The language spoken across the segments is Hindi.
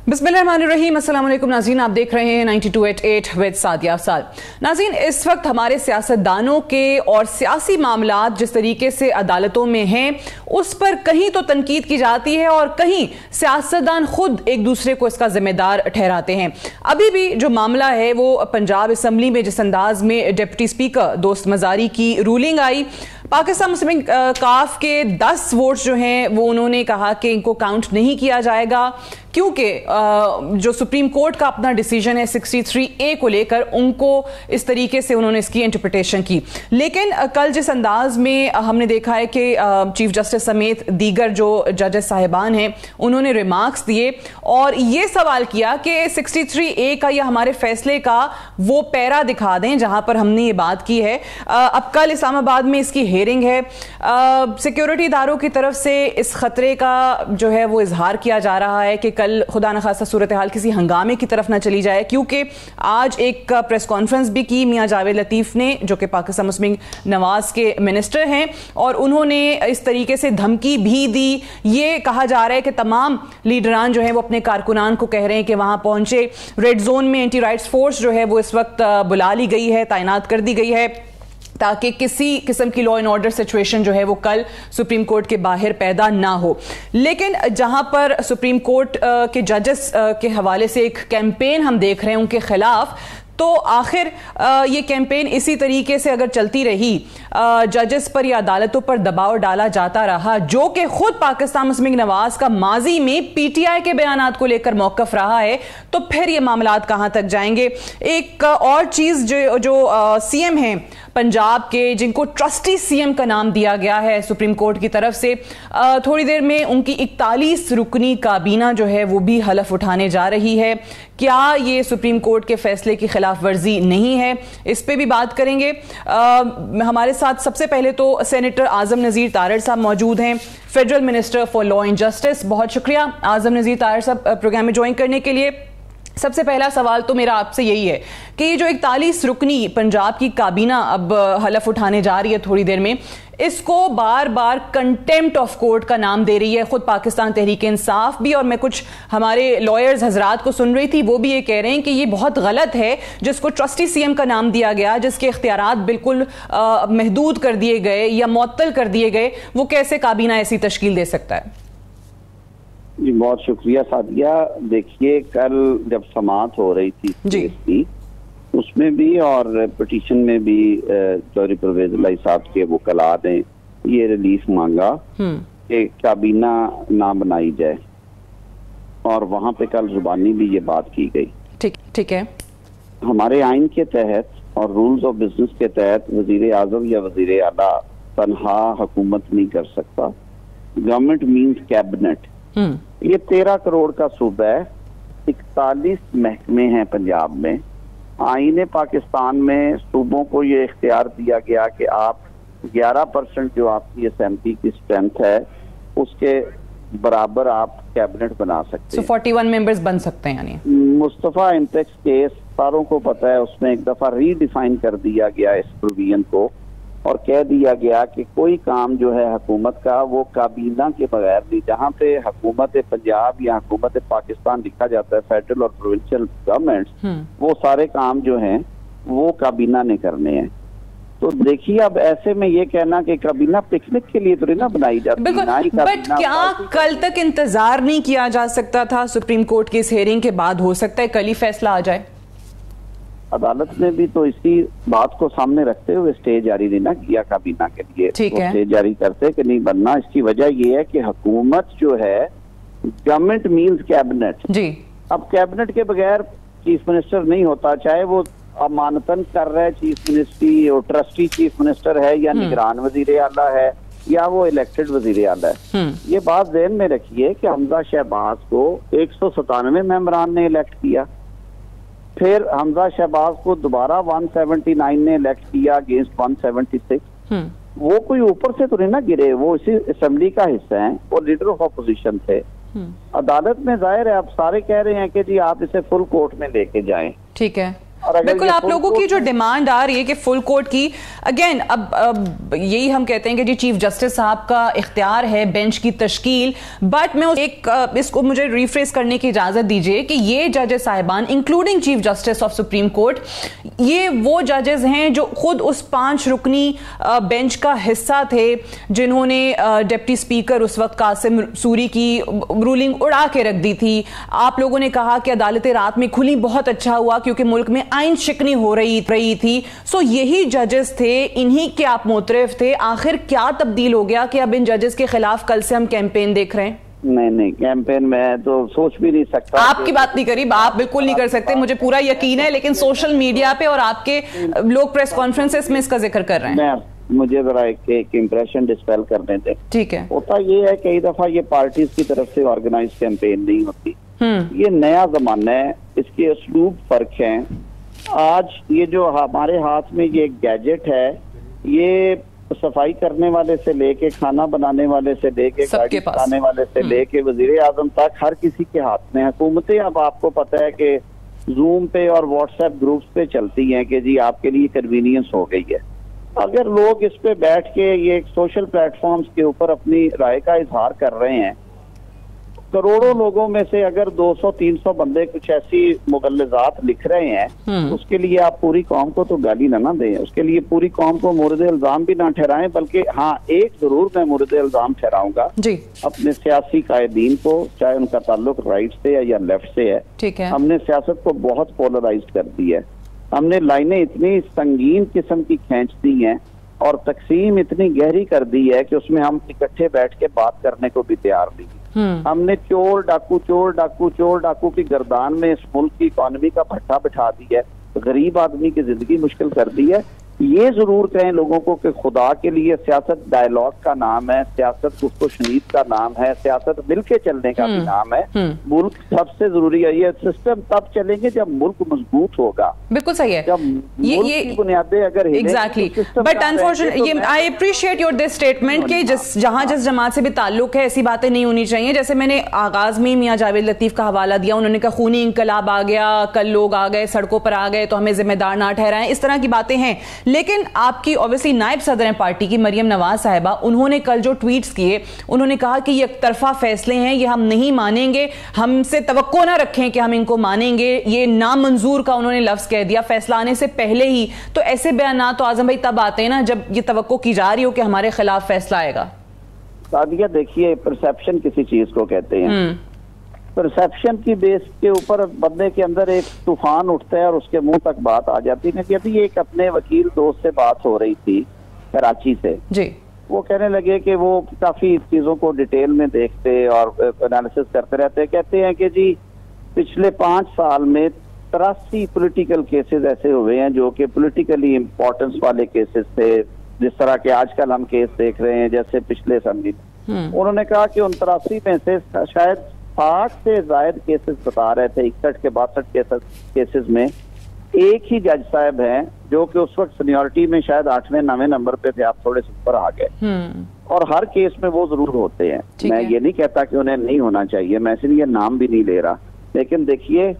बिस्मिल्लाहिर्रहमानिर्रहीम। अस्सलाम वालेकुम नाज़रीन, आप देख रहे हैं 92.8 विद सादिया अफसार। नाज़रीन, इस वक्त हमारे सियासतदानों के और सियासी मामलात जिस तरीके से अदालतों में हैं उस पर कहीं तो तनकीद की जाती है और कहीं सियासतदान खुद एक दूसरे को इसका जिम्मेदार ठहराते हैं। अभी भी जो मामला है वो पंजाब असम्बली में जिस अंदाज में डिप्टी स्पीकर दोस्त मजारी की रूलिंग आई, पाकिस्तान मुस्लिम काफ के 10 वोट्स जो हैं वो उन्होंने कहा कि इनको काउंट नहीं किया जाएगा क्योंकि जो सुप्रीम कोर्ट का अपना डिसीजन है 63A को लेकर, उनको इस तरीके से उन्होंने इसकी इंटरप्रिटेशन की। लेकिन कल जिस अंदाज में हमने देखा है कि चीफ जस्टिस समेत दीगर जो जजेस साहिबान हैं उन्होंने रिमार्क्स दिए और ये सवाल किया कि 63A का या हमारे फैसले का वो पैरा दिखा दें जहां पर हमने ये बात की है। अब कल इस्लामाबाद में इसकी हेयरिंग है। सिक्योरिटी इदारों की तरफ से इस खतरे का जो है वो इजहार किया जा रहा है कि कल खुदा न खास्ता सूरत हाल किसी हंगामे की तरफ ना चली जाए, क्योंकि आज एक प्रेस कॉन्फ्रेंस भी की मियां जावेद लतीफ ने, जो कि पाकिस्तान मुस्लिम नवाज के मिनिस्टर हैं, और उन्होंने इस तरीके से धमकी भी दी। ये कहा जा रहा है कि तमाम लीडरान जो है वो अपने कारकुनान को कह रहे हैं कि वहां पहुंचे। रेड जोन में एंटी राइट्स फोर्स जो है वो इस वक्त बुला ली गई है, तैनात कर दी गई है ताकि किसी किस्म की लॉ एंड ऑर्डर सिचुएशन जो है वो कल सुप्रीम कोर्ट के बाहर पैदा ना हो। लेकिन जहां पर सुप्रीम कोर्ट के जजेस के हवाले से एक कैंपेन हम देख रहे हैं उनके खिलाफ, तो आखिर ये कैंपेन इसी तरीके से अगर चलती रही, जजेस पर या अदालतों पर दबाव डाला जाता रहा, जो कि खुद पाकिस्तान मुस्लिम नवाज का माजी में पीटीआई के बयानात को लेकर मौकफ रहा है, तो फिर ये मामलात कहां तक जाएंगे। एक और चीज जो सीएम हैं पंजाब के, जिनको ट्रस्टी सीएम का नाम दिया गया है सुप्रीम कोर्ट की तरफ से, थोड़ी देर में उनकी 41 रुकनी काबीना जो है वो भी हलफ उठाने जा रही है। क्या ये सुप्रीम कोर्ट के फैसले की खिलाफ वर्जी नहीं है, इस पे भी बात करेंगे। हमारे साथ सबसे पहले तो सेनेटर आजम नज़ीर तारड़ साहब मौजूद हैं, federal minister for law and justice. बहुत शुक्रिया आजम नज़ीर तारड़ साहब प्रोग्राम में ज्वाइन करने के लिए। सबसे पहला सवाल तो मेरा आपसे यही है कि ये जो 41 रुकनी पंजाब की काबीना अब हलफ उठाने जा रही है थोड़ी देर में, इसको बार बार कंटेम्प्ट ऑफ कोर्ट का नाम दे रही है खुद पाकिस्तान तहरीक इंसाफ भी, और मैं कुछ हमारे लॉयर्स हजरात को सुन रही थी, वो भी ये कह रहे हैं कि ये बहुत गलत है जिसको ट्रस्टी सीएम का नाम दिया गया, जिसके इख्तियारात बिल्कुल महदूद कर दिए गए या मुअत्तल कर दिए गए, वो कैसे काबीना ऐसी तश्कील दे सकता है। जी बहुत शुक्रिया सादिया। देखिए, कल जब समाअत हो रही थी जी, उसमें भी और पिटीशन में भी चौधरी परवेज इलाही साहब के वकला ने ये रिलीफ मांगा कि काबीना ना बनाई जाए, और वहां पे कल जुबानी भी ये बात की गई। ठीक है। हमारे आइन के तहत और रूल्स ऑफ बिजनेस के तहत वजीर आजम या वजीर आला तनहा हुकूमत नहीं कर सकता। Government means cabinet. ये 13 करोड़ का सूबा है, 41 महकमे हैं पंजाब में। आईने पाकिस्तान में सूबों को ये इख्तियार दिया गया कि आप 11% जो आपकी असेंबली की स्ट्रेंथ है उसके बराबर आप कैबिनेट बना सकते हैं। 41 मेंबर्स बन सकते हैं। यानी मुस्तफा इंटेक्स केस सारों को पता है, उसमें एक दफा रीडिफाइन कर दिया गया इस प्रोविजन को और कह दिया गया कि कोई काम जो है हुकूमत का वो काबीना के बगैर नहीं। जहाँ पे हुकूमत पंजाब या हुकूमत पाकिस्तान लिखा जाता है, फेडरल और प्रोविंशियल गवर्नमेंट्स, वो सारे काम जो हैं वो काबीना ने करने हैं। तो देखिए, अब ऐसे में ये कहना कि काबीना पिकनिक के लिए तो नहीं ना बनाई जाती। बट क्या कल तक इंतजार नहीं किया जा सकता था? सुप्रीम कोर्ट की इस हेयरिंग के बाद हो सकता है कल ही फैसला आ जाए। अदालत ने भी तो इसी बात को सामने रखते हुए स्टे जारी नहीं ना किया काबीना के लिए। स्टे जारी करते कि नहीं बनना। इसकी वजह ये है कि हुकूमत जो है, गवर्नमेंट मीन्स कैबिनेट जी। अब कैबिनेट के बगैर चीफ मिनिस्टर नहीं होता, चाहे वो अमानतन कर रहा है चीफ मिनिस्ट्री और ट्रस्टी चीफ मिनिस्टर है या निगरान वजीर आला है या वो इलेक्टेड वजीर आला है। ये बात ज़हन में रखिए कि हमजा शहबाज को 197 मेंबरान ने इलेक्ट किया, फिर हमजा शहबाज को दोबारा 179 ने इलेक्ट किया अगेंस्ट 176। वो कोई ऊपर से तो नहीं ना गिरे, वो इसी असेंबली का हिस्सा हैं, वो लीडर ऑफ अपोजिशन थे। अदालत में जाहिर है अब सारे कह रहे हैं कि जी आप इसे फुल कोर्ट में लेके जाएं। ठीक है। बिल्कुल आप लोगों की जो डिमांड आ रही है कि फुल कोर्ट की, अगेन अब यही हम कहते हैं कि जी चीफ जस्टिस साहब का इख्तियार है बेंच की तश्कील, बट मैं इसको मुझे रिफ्रेस करने की इजाजत दीजिए कि ये जजेस साहिबान including chief justice of supreme court, ये वो जजेस हैं जो खुद उस 5 रुकनी बेंच का हिस्सा थे जिन्होंने डिप्टी स्पीकर उस वक्त कासिम सूरी की रूलिंग उड़ा के रख दी थी। आप लोगों ने कहा कि अदालतें रात में खुली, बहुत अच्छा हुआ क्योंकि मुल्क में आइन शिकनी हो रही थी। सो यही जजेस थे, इन्हीं के आप मोतरफ थे। आखिर क्या तब्दील हो गया कि अब इन जजेस के खिलाफ कल से हम कैंपेन देख रहे हैं? नहीं कैंपेन में तो सोच भी नहीं सकता। आपकी बात नहीं करी, आप बिल्कुल नहीं कर सकते, मुझे पूरा यकीन है, लेकिन सोशल मीडिया पे और आपके लोग प्रेस कॉन्फ्रेंसेस में इसका जिक्र कर रहे हैं। मुझे जरा एक इम्प्रेशन डिस्पेल करने दें। ठीक है। होता ये है कई दफा ये पार्टीज की तरफ से ऑर्गेनाइज कैंपेन नहीं होती। ये नया जमाना है, इसके असलूब फर्क है। आज ये जो हमारे हाथ में ये गैजेट है, ये सफाई करने वाले से लेके खाना बनाने वाले से लेके गाड़ी चलाने वाले से लेके वजीर आजम तक हर किसी के हाथ में। हुकूमतें अब आपको पता है कि जूम पे और व्हाट्सएप ग्रुप्स पे चलती हैं कि जी आपके लिए कन्वीनियंस हो गई है। अगर लोग इस पे बैठ के ये सोशल प्लेटफॉर्म्स के ऊपर अपनी राय का इजहार कर रहे हैं, करोड़ों लोगों में से अगर 200-300 बंदे कुछ ऐसी मुगल्लजात लिख रहे हैं, उसके लिए आप पूरी कौम को तो गाली ना दें, उसके लिए पूरी कौम को मुर्द इल्जाम भी ना ठहराएं। बल्कि हाँ, एक जरूर मैं मुर्द इल्जाम ठहराऊंगा अपने सियासी कायदीन को, चाहे उनका ताल्लुक राइट से है या लेफ्ट से है। ठीक है। हमने सियासत को बहुत पोलराइज कर दी है, हमने लाइनें इतनी संगीन किस्म की खींच दी हैं और तकसीम इतनी गहरी कर दी है कि उसमें हम इकट्ठे बैठ के बात करने को भी तैयार नहीं। हमने चोर डाकू की गर्दान में इस मुल्क की इकॉनमी का भट्टा बिठा दी है, गरीब आदमी की जिंदगी मुश्किल कर दी है। ये जरूर कहें लोगों को कि खुदा के लिए सियासत डायलॉग का नाम है, सियासत गुफ्तो शनीद का नाम है, सियासत मिलके चलने का भी नाम है। मुल्क सबसे जरूरी है। ये सिस्टम तब चलेंगे जब मुल्क मजबूत होगा। बिल्कुल सही है। जब ये बुनियादें अगर exactly, but unfortunately I appreciate your this statement कि जिस जमात से भी ताल्लुक है ऐसी बातें नहीं होनी चाहिए। जैसे मैंने आगाज में मियां जावेद लतीफ का हवाला दिया, उन्होंने कहा खूनी इंकलाब आ गया, कल लोग आ गए सड़कों पर आ गए तो हमें जिम्मेदार ना ठहराएं, इस तरह की बातें हैं। लेकिन आपकी ऑब्वियसली नायब सदर हैं पार्टी की मरियम नवाज साहिबा, उन्होंने कल जो ट्वीट्स किए, उन्होंने कहा कि ये एकतरफा फैसले हैं, ये हम नहीं मानेंगे, हमसे तवक्को ना रखें कि हम इनको मानेंगे। ये नामंजूर का उन्होंने लफ्ज कह दिया फैसला आने से पहले ही। तो ऐसे बयान तो आजम भाई तब आते हैं ना जब ये तवक्को की जा रही हो कि हमारे खिलाफ फैसला आएगा। सादिया देखिए, परसेप्शन किसी चीज को कहते हैं। परसेप्शन की बेस के ऊपर बंदे के अंदर एक तूफान उठता है और उसके मुंह तक बात आ जाती है। कि अभी एक अपने वकील दोस्त से बात हो रही थी कराची से जी, वो कहने लगे कि वो काफी चीजों को डिटेल में देखते और एनालिसिस करते रहते हैं। कहते हैं कि जी पिछले 5 साल में 83 पॉलिटिकल केसेस ऐसे हुए हैं जो कि पॉलिटिकली इंपॉर्टेंस वाले केसेस थे, जिस तरह के आजकल हम केस देख रहे हैं जैसे पिछले असेंबली में। उन्होंने कहा कि उन 83 में से शायद 60 से ज्यादा केसेस बता रहे थे, 61 के 62 केसेस में एक ही जज साहब हैं जो कि उस वक्त सीनियरिटी में शायद 8वें-9वें नंबर पे थे, आप थोड़े से ऊपर आ गए। और हर केस में वो जरूर होते हैं। मैं ये नहीं कहता कि उन्हें नहीं होना चाहिए, मैं इसलिए नाम भी नहीं ले रहा, लेकिन देखिए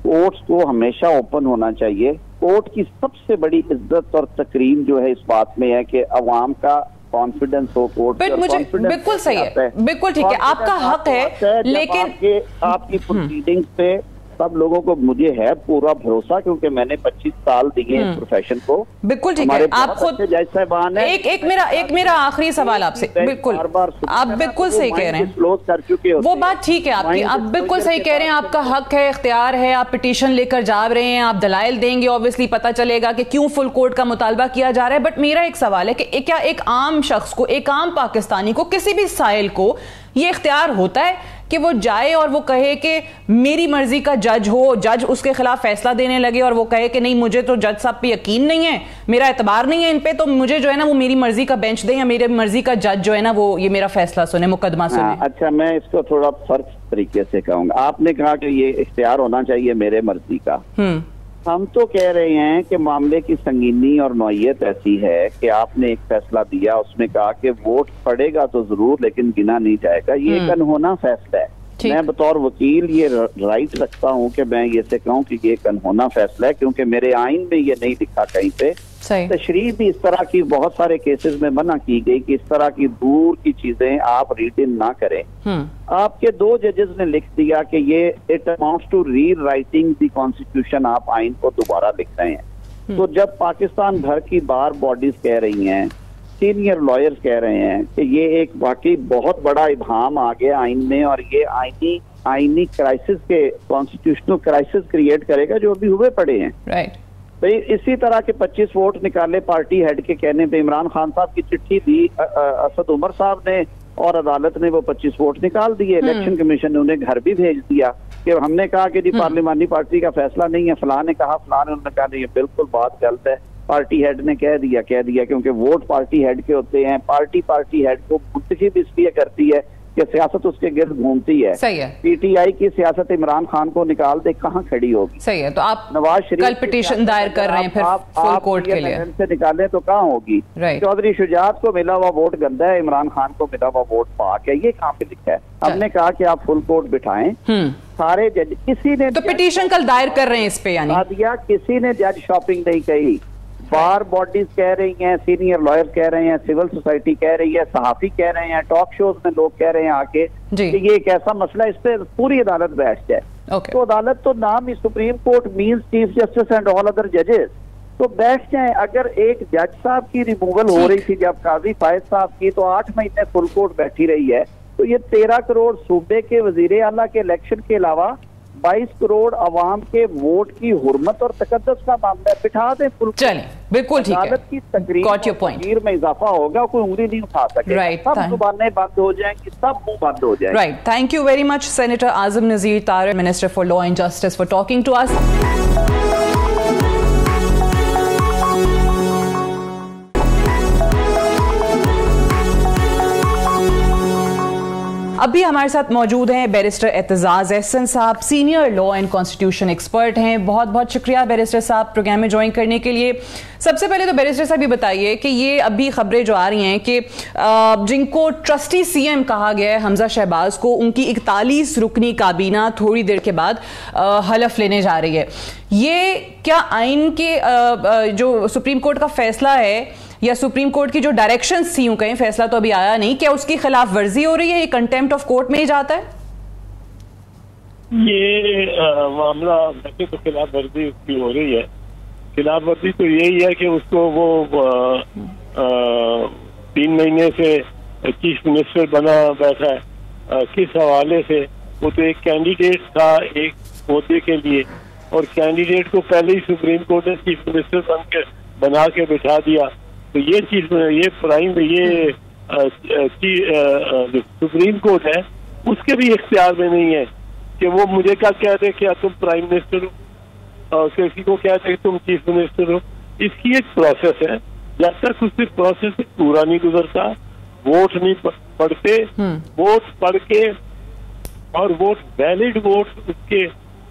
कोर्ट्स को हमेशा ओपन होना चाहिए। कोर्ट की सबसे बड़ी इज्जत और तकरीम जो है इस बात में है कि अवाम का कॉन्फिडेंस हो कोर्ट पे। मुझे बिल्कुल सही है, बिल्कुल ठीक है, आपका हक है, लेकिन आपकी प्रोसीडिंग्स पे सब लोगों को मुझे है पूरा भरोसा, क्योंकि मैंने 25 साल दिए प्रोफेशन को। बिल्कुल ठीक है, आप खुद एक मेरा आखिरी सवाल आपसे, बिल्कुल आप बिल्कुल सही कह रहे हैं, क्लोज कर चुके हो, वो बात ठीक है आपकी, आप बिल्कुल सही कह रहे हैं, आपका हक है, इख्तियार है, आप पिटीशन लेकर जा रहे हैं, आप दलाइल देंगे, ऑब्वियसली पता चलेगा कि क्यों फुल कोर्ट का मुतालबा किया जा रहा है। बट मेरा एक सवाल है कि क्या एक आम शख्स को, एक आम पाकिस्तानी को, किसी भी साइल को ये इख्तियार होता है कि वो जाए और वो कहे कि मेरी मर्जी का जज हो, जज उसके खिलाफ फैसला देने लगे और वो कहे कि नहीं मुझे तो जज साहब पे यकीन नहीं है, मेरा एतबार नहीं है इन पे, तो मुझे जो है ना वो मेरी मर्जी का बेंच दे या मेरी मर्जी का जज जो है ना वो ये मेरा फैसला सुने, मुकदमा सुने। अच्छा, मैं इसको थोड़ा फर्क तरीके से कहूंगा। आपने कहा कि ये इख्तियार होना चाहिए मेरे मर्जी का, हम तो कह रहे हैं कि मामले की संगीनी और नौयत ऐसी है कि आपने एक फैसला दिया, उसमें कहा कि वोट पड़ेगा तो जरूर लेकिन गिना नहीं जाएगा, ये एक अनहोना फैसला है। मैं बतौर वकील ये राइट रखता हूँ कि मैं ये से कहूँ कि ये अनहोना फैसला है, क्योंकि मेरे आइन में ये नहीं लिखा कहीं पे। तशरीह भी इस तरह की बहुत सारे केसेस में मना की गई कि इस तरह की दूर की चीजें आप रीड इन ना करें। आपके 2 जजेस ने लिख दिया कि ये it amounts to rewriting the constitution, आप आइन को दोबारा लिख रहे हैं। तो जब पाकिस्तान भर की बार बॉडीज कह रही हैं, सीनियर लॉयर्स कह रहे हैं कि ये एक वाकई बहुत बड़ा इब्हाम आ गया आइन में और ये आइनी क्राइसिस के कॉन्स्टिट्यूशनल क्राइसिस क्रिएट करेगा जो अभी हुए पड़े हैं। राइट। तो इसी तरह के 25 वोट निकाले पार्टी हेड के कहने पे इमरान खान साहब की चिट्ठी दी असद उमर साहब ने और अदालत ने वो 25 वोट निकाल दिए। इलेक्शन कमीशन ने उन्हें घर भी भेज दिया कि हमने कहा कि जी पार्लिमानी पार्टी का फैसला नहीं है, फलां ने कहा, फलां ने, उन्होंने कहा नहीं, बिल्कुल बात गलत है, पार्टी हेड ने कह दिया क्योंकि वोट पार्टी हेड के होते हैं। पार्टी हेड को मुंतखब इसलिए करती है कि सियासत उसके गिर्द घूमती है। सही है। पीटीआई की सियासत इमरान खान को निकाल दे, कहाँ खड़ी होगी? सही है। तो आप नवाज शरीफ कल पिटीशन दायर कर रहे हैं फिर फुल कोर्ट के लिए से निकाले तो कहाँ होगी? चौधरी शुजात को मिला हुआ वोट गंदा है, इमरान खान को मिला हुआ वोट पाक है, ये कहाँ पे लिखा है? हमने कहा कि आप फुल कोर्ट बिठाएं, सारे जज, किसी ने तो पिटीशन कल दायर कर रहे हैं इस पे, यानी किसी ने जज शॉपिंग नहीं कही। बार बॉडीज कह रही हैं, सीनियर लॉयर कह रहे हैं, सिविल सोसाइटी कह रही है, सहाफी कह रहे हैं, टॉक शोज में लोग कह रहे हैं आके कि ये एक ऐसा मसला, इस पे पूरी अदालत बैठ जाए। तो अदालत तो नाम ही supreme court means chief justice and all other जजेस, तो बैठ जाए। अगर एक जज साहब की रिमूवल हो रही थी जब काजी फायद साहब की, तो 8 महीने फुल कोर्ट बैठी रही है। तो ये 13 करोड़ सूबे के वजीर आला के इलेक्शन के अलावा 22 करोड़ अवाम के वोट की हुर्मत और तकद्दुस का मामला है, बिठा दें फुल। चलिए, बिल्कुल ठीक है। अदालत की तकरीर में इजाफा होगा, कोई उंगली नहीं उठा सके, सब जुबानें बंद हो जाएंगी, सब मुंह बंद हो जाएंगे। Right. Thank you very much senator Azam Nazir Tariq, minister for law and justice, for talking to us. अभी हमारे साथ मौजूद हैं barrister Aitzaz Ahsan sahab, senior law and constitution expert हैं। बहुत बहुत शुक्रिया बैरिस्टर साहब प्रोग्राम में ज्वाइन करने के लिए। सबसे पहले तो बैरिस्टर साहब ये बताइए कि ये अभी खबरें जो आ रही हैं कि जिनको ट्रस्टी सीएम कहा गया है हमजा शहबाज को, उनकी 41 रुकनी काबीना थोड़ी देर के बाद हलफ लेने जा रही है। ये क्या आइन के जो सुप्रीम कोर्ट का फैसला है या सुप्रीम कोर्ट की जो डायरेक्शंस थी, यूं कहें, फैसला तो अभी आया नहीं, क्या उसकी खिलाफ वर्जी हो रही है? ये कंटेम्प्ट ऑफ कोर्ट में ही जाता है? ये मामला वैसे तो खिलाफ वर्जी उसकी हो रही है। खिलाफ वर्जी तो यही है कि उसको वो 3 महीने से चीफ मिनिस्टर बना बैठा है। किस हवाले से? वो तो एक कैंडिडेट था एक पौधे के लिए, और कैंडिडेट को पहले ही सुप्रीम कोर्ट ने चीफ मिनिस्टर बना के बिठा दिया। तो ये चीज, ये प्राइम, ये सुप्रीम कोर्ट है, उसके भी इख्तियार में नहीं है कि वो मुझे क्या कहते कि तुम प्राइम मिनिस्टर हो, किसी को कहते कि तुम चीफ मिनिस्टर हो। इसकी एक प्रोसेस है, जब तक उससे प्रोसेस पूरा नहीं गुजरता, वोट नहीं पढ़ते, वोट पढ़ के और वोट वैलिड वोट उसके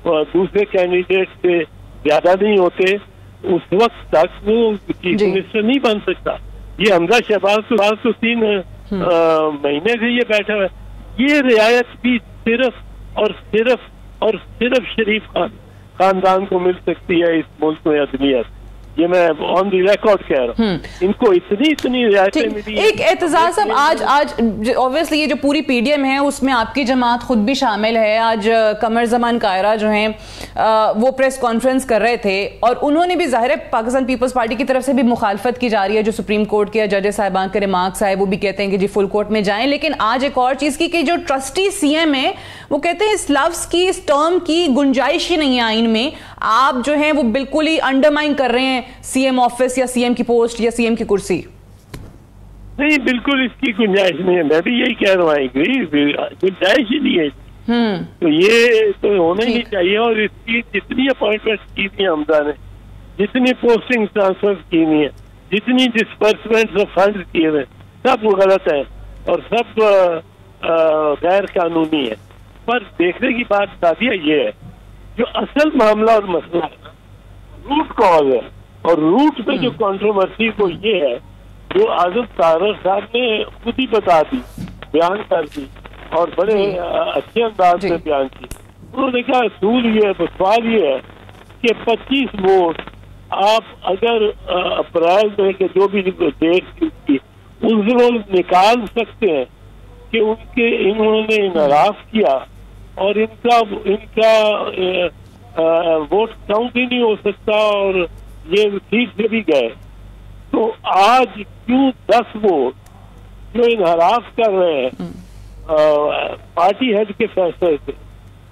दूसरे कैंडिडेट से ज्यादा नहीं होते, उस वक्त तक वो चीफ मिनिस्टर नहीं बन सकता। ये हमजा शहबाज तो 3 महीने से ये बैठा है। ये रियायत भी सिर्फ और सिर्फ शरीफ खानदान को मिल सकती है इस मुल्क में अदलियत। ये मैं ऑन दी रिकॉर्ड कह रहा हूँ। इनको इतनी रियायतें मिली। एक एतजाज साहब, आज ऑब्वियसली ये जो पूरी पीडीएम है उसमें आपकी जमात खुद भी शामिल है। आज कमर जमान कायरा जो हैं वो प्रेस कॉन्फ्रेंस कर रहे थे और उन्होंने भी, जाहिर है पाकिस्तान पीपल्स पार्टी की तरफ से भी मुखालफत की जा रही है जो सुप्रीम कोर्ट के जजेस साहिबान के रिमार्क्स आए, वो भी कहते हैं कि जी फुल कोर्ट में जाएं। लेकिन आज एक और चीज की कि जो ट्रस्टी सीएम है वो कहते हैं इस लफ्ज की, इस टर्म की गुंजाइश ही नहीं है आइन में। आप जो है वो बिल्कुल ही अंडरमाइन कर रहे हैं सीएम ऑफिस या सीएम की पोस्ट या सीएम की कुर्सी। नहीं, बिल्कुल इसकी गुंजाइश नहीं है। मैं भी यही कह रहा हूँ, गुंजाइश ही नहीं है। तो ये तो होना ही नहीं चाहिए। और इसकी जितनी अपॉइंटमेंट की थी हमजा ने, जितनी पोस्टिंग ट्रांसफर की हुई है, जितनी डिस्बर्समेंट फंड किए हुए, सब गलत है और सब गैर कानूनी है। पर देखने की बात सादिया ये है, जो असल मामला और मसला है, रूट कॉज है, और रूट पे जो कंट्रोवर्सी को ये है, जो आजम तारर साहब ने खुद ही बता दी, बयान कर दी और बड़े अच्छे अंदाज में बयान की। उन्होंने कहा असूल ये है, सवाल ये है कि 25 वोट आप अगर अप्रैल में के जो भी डेट की उस दिन वो निकाल सकते हैं कि उनके इन्होंने इनराफ किया और इनका वोट काउंट ही नहीं हो सकता और ये सीट से भी गए। तो आज क्यों 10 वोट जो इनहराफ कर रहे हैं पार्टी हेड के फैसले से,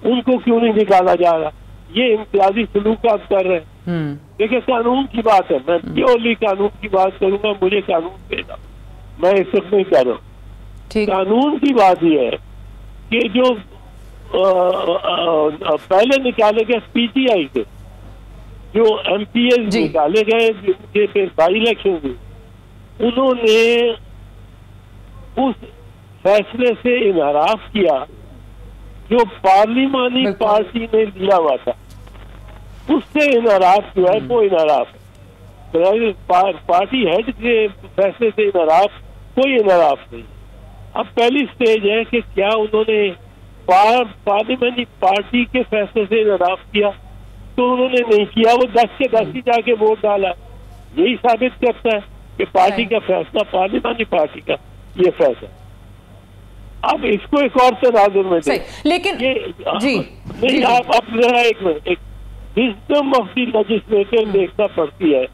उनको क्यों नहीं निकाला जा रहा? ये इम्तियाजी सलूकात कर रहे हैं। देखिए कानून की बात है, मैं प्योरली कानून की बात करूंगा, मुझे कानून देना, मैं इस वक्त नहीं कर रहा हूँ। कानून की बात यह है कि जो पहले निकाले गए पीटीआई के जो एमपीएस निकाले गए जिनके पे बाई इलेक्शन हुई, उन्होंने उस फैसले से इनहराफ किया जो पार्लिमानी पार्टी ने लिया हुआ था, उससे इनहराफ जो है वो इनहराफ है। पार्टी हेड के फैसले से इनहराफ कोई इनहराफ नहीं। अब पहली स्टेज है कि क्या उन्होंने पार्लिमानी पार्टी के फैसले से इनहराफ किया, तो उन्होंने नहीं किया, वो 10 के 10 ही जाके वोट डाला। यही साबित करता है कि पार्टी का फैसला, पार्लिमानी पार्टी का ये फैसला। अब इसको एक और तनाजुर में दें, लेकिन ये नहीं, आप जरा एक मिनट, एक विजडम ऑफ द लेजिस्लेटर देखना पड़ती है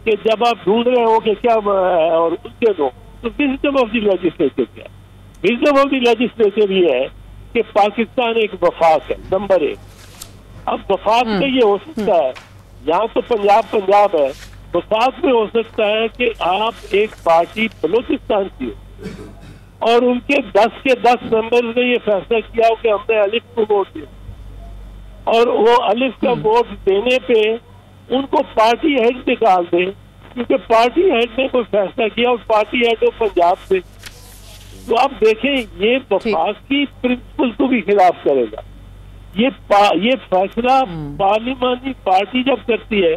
कि जब आप ढूंढ रहे हो कि क्या और उनके दो, तो विजडम ऑफ द लेजिस्लेटर क्या? विजडम ऑफ द लेजिस्लेटर ये है कि पाकिस्तान एक वफाक है, नंबर 1। अब वफाक में ये हो सकता है, यहाँ तो पंजाब है, वफाक में हो सकता है कि आप एक पार्टी बलूचिस्तान की हो और उनके 10 के 10 मेंबर ने ये फैसला किया हो कि हमने अलिफ को वोट दिया, और वो अलिफ का वोट देने पे उनको पार्टी हेड निकाल दे, क्योंकि पार्टी हेड ने कोई फैसला किया और पार्टी हेड वो पंजाब से। तो आप देखें, ये वफाक की प्रिंसिपल को भी खिलाफ करेगा। ये फैसला पार्लिमानी पार्टी जब करती है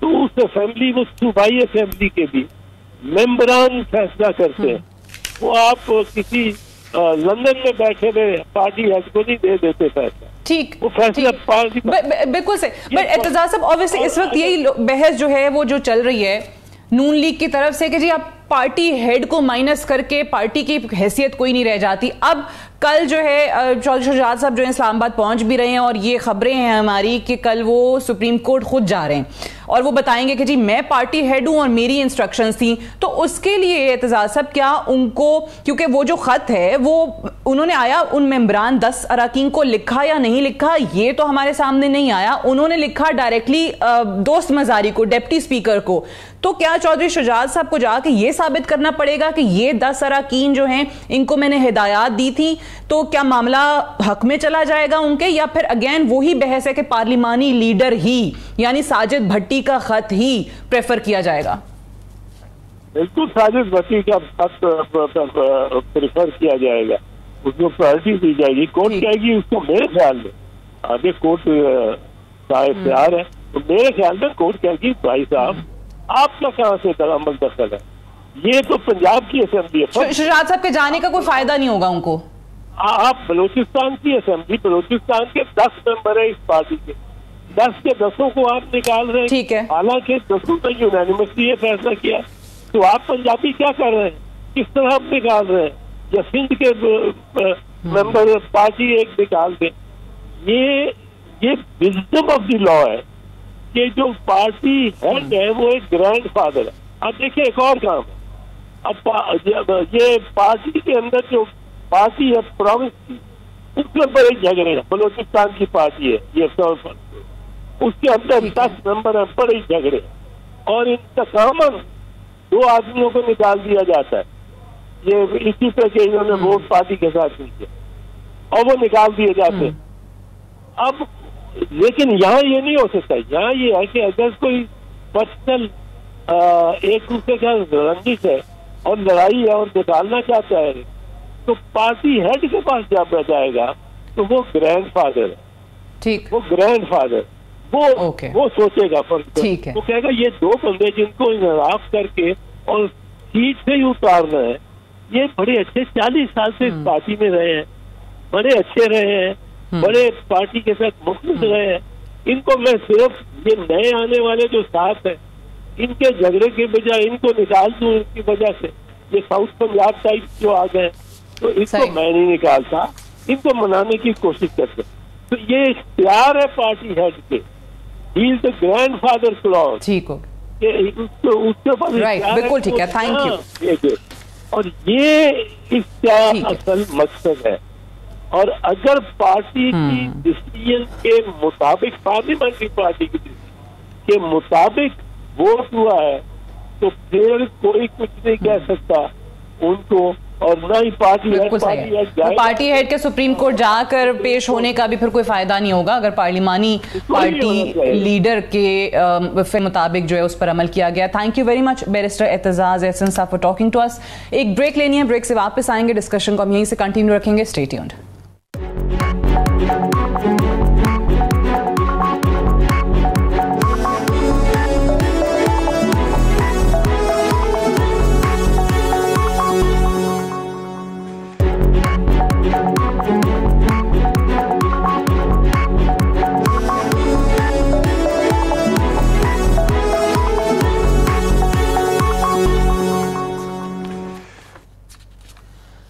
तो उस असेंबली, वो सूबाई असेंबली के भी मेंबरान फैसला करते हैं। वो आप किसी लंदन में बैठे हुए पार्टी हेड को नहीं दे देते फैसला। ठीक, वो फैसला पार्टी बिल्कुल से। बट एतजाज साहब, ऑब्वियसली इस वक्त यही बहस जो है वो जो चल रही है नून लीग की तरफ से कि जी आप पार्टी हेड को माइनस करके पार्टी की हैसियत कोई नहीं रह जाती। अब कल जो है चौधरी शुजात साहब जो है इस्लामाबाद पहुंच भी रहे हैं और ये खबरें हैं हमारी कि कल वो सुप्रीम कोर्ट खुद जा रहे हैं और वो बताएंगे कि जी मैं पार्टी हेड हूं और मेरी इंस्ट्रक्शंस थी। तो उसके लिए एतजाज साहब, क्या उनको, क्योंकि वो जो खत है वो उन्होंने आया उन मेंबरान 10 अरकान को लिखा या नहीं लिखा ये तो हमारे सामने नहीं आया, उन्होंने लिखा डायरेक्टली दोस्त मजारी को, डिप्टी स्पीकर को। तो क्या चौधरी शुजात साहब को जाके ये साबित करना पड़ेगा कि ये 10 अरकान जो हैं इनको मैंने हिदायत दी थी, तो क्या मामला हक में चला जाएगा उनके, या फिर अगेन वही बहस है कि पार्लिमानी लीडर ही यानी साजिद भट्टी का खत ही प्रेफर किया जाएगा? बिल्कुल, साजिद भट्टी का खत प्रेफर किया जाएगा, उसको प्रायोरिटी दी जाएगी। कोर्ट कहेगी उसको, मेरे ख्याल में आगे कोर्ट तैयार है, तो मेरे ख्याल में कोर्ट कहेगी भाई साहब आपका कहां से अमल दखल है, ये तो पंजाब की असेंबली है। शुजात साहब के जाने का कोई फायदा नहीं होगा उनको। आप बलूचिस्तान की असेंबली, बलूचिस्तान के 10 मेंबर है इस पार्टी के, 10 के 10 को आप निकाल रहे हैं। ठीक है, हालांकि 10 ने यूनानिमसली ये फैसला किया, तो आप पंजाबी क्या कर रहे हैं, किस तरह आप निकाल रहे हैं? या सिंध के मेंबर पार्टी एक निकाल दें। ये विजडम ऑफ द लॉ है कि जो पार्टी हेड है वो एक ग्रैंड फादर है। अब देखिए एक और काम है, अब ये पार्टी के अंदर जो पार्टी है प्रोविंस की, उसके बड़े झगड़े हैं। बलूचिस्तान की पार्टी है ये, उसके अंदर 10 मेंबर है, बड़े झगड़े, और इन तकामन 2 आदमियों को निकाल दिया जाता है। ये इसी पे कि इन्होंने वोट पार्टी के साथ नहीं किया और वो निकाल दिए जाते हैं। अब लेकिन यहाँ ये नहीं हो सकता, यहाँ ये है कि अगर कोई पर्सनल एक दूसरे का रंजिश है और लड़ाई है और निकालना चाहता है, तो पार्टी हेड के पास जब जाएगा तो वो ग्रैंड फादर है। ठीक, वो ग्रैंड फादर वो सोचेगा, ठीक है, वो कहेगा ये 2 बंदे जिनको इनराफ करके और सीट से ही उतारना है, ये बड़े अच्छे 40 साल से इस पार्टी में रहे हैं, बड़े अच्छे रहे हैं, बड़े पार्टी के साथ मुखलिस रहे हैं। इनको मैं सिर्फ ये नए आने वाले जो साथ है इनके झगड़े के बजाय इनको निकाल दूं इनकी वजह से, ये साउथ पंजाब टाइप जो आ गए, तो इसको मैं नहीं निकालता, इनको मनाने की कोशिश करते। तो ये इख्तियार है पार्टी हेड के, he is the grandfather clause. ठीक हो, उसके ऊपर बिल्कुल ठीक है, थैंक यू। और ये इख्तियार असल मकसद है। और अगर पार्टी की डिसीजन के मुताबिक, पार्लियामेंट्री पार्टी की के मुताबिक वोट हुआ है, तो फिर कोई कुछ नहीं कह सकता उनको, और न ही पार्टी हेड के सुप्रीम कोर्ट जाकर पेश होने का भी फिर कोई फायदा नहीं होगा अगर पार्लिमानी पार्टी लीडर के मुताबिक जो है उस पर अमल किया गया। Thank you very much barrister Aitzaz Ahsan sahab for talking to अस। एक ब्रेक लेनी है, ब्रेक से वापस आएंगे, डिस्कशन को हम यहीं से कंटिन्यू रखेंगे। Stay tuned.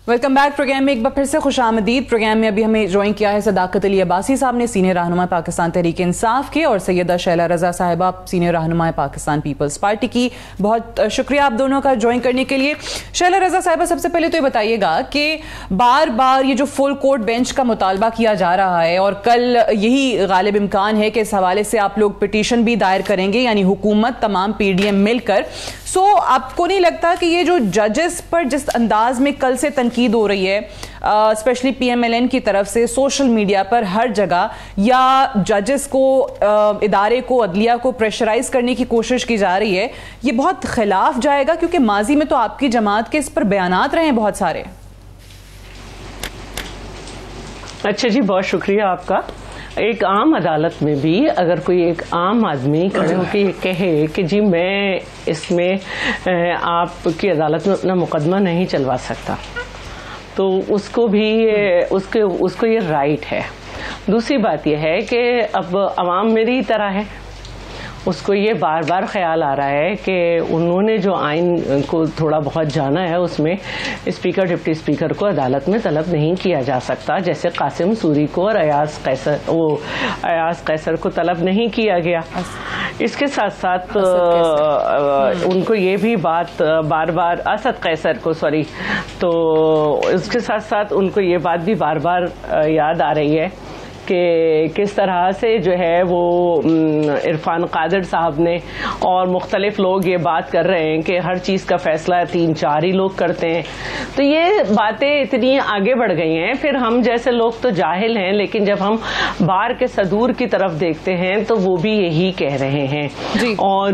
Welcome back. Programme में एक बार फिर से खुशामदीद। प्रोग्राम में अभी हमें ज्वाइन किया है सदाकत अली अब्बासी साहब ने, सीनियर रहनुमा पाकिस्तान तहरीक इंसाफ के, और सैयदा शैला रजा साहिबा, सीनियर रहनुमा पाकिस्तान पीपल्स पार्टी की। बहुत शुक्रिया आप दोनों का ज्वाइन करने के लिए। शैला रजा साहिबा, सबसे पहले तो ये बताइएगा कि बार बार ये जो फुल कोर्ट बेंच का मुतालबा किया जा रहा है, और कल यही गालिब इम्कान है कि इस हवाले से आप लोग पिटीशन भी दायर करेंगे, यानी हुकूमत तमाम पीडीएम मिलकर। सो आपको नहीं लगता कि ये जो जजेस पर जिस अंदाज में कल से तनकीद हो रही है, स्पेशली पीएमएलएन की तरफ से सोशल मीडिया पर हर जगह, या जजेस को, इदारे को, अदलिया को प्रेशराइज करने की कोशिश की जा रही है, ये बहुत खिलाफ जाएगा? क्योंकि माजी में तो आपकी जमात के इस पर बयानात रहे हैं बहुत सारे। अच्छा जी, बहुत शुक्रिया आपका। एक आम अदालत में भी अगर कोई एक आम आदमी खड़े होकर ये कहे कि जी मैं इसमें आपकी अदालत में अपना मुकदमा नहीं चलवा सकता, तो उसको भी उसको ये राइट है। दूसरी बात यह है कि अब अवाम मेरी तरह है, उसको ये बार बार ख्याल आ रहा है कि उन्होंने जो आइन को थोड़ा बहुत जाना है उसमें स्पीकर, डिप्टी स्पीकर को अदालत में तलब नहीं किया जा सकता, जैसे कासिम सूरी को और अयाज कैसर को तलब नहीं किया गया। इसके साथ साथ उनको ये भी बात बार बार, असद कैसर को सॉरी, तो इसके साथ साथ उनको ये बात भी बार बार याद आ रही है कि किस तरह से जो है वो इरफान कादिर साहब ने और मुख्तलिफ लोग ये बात कर रहे हैं कि हर चीज़ का फैसला 3-4 ही लोग करते हैं। तो ये बातें इतनी आगे बढ़ गई हैं, फिर हम जैसे लोग तो जाहिल हैं, लेकिन जब हम बार के सदूर की तरफ देखते हैं तो वो भी यही कह रहे हैं। और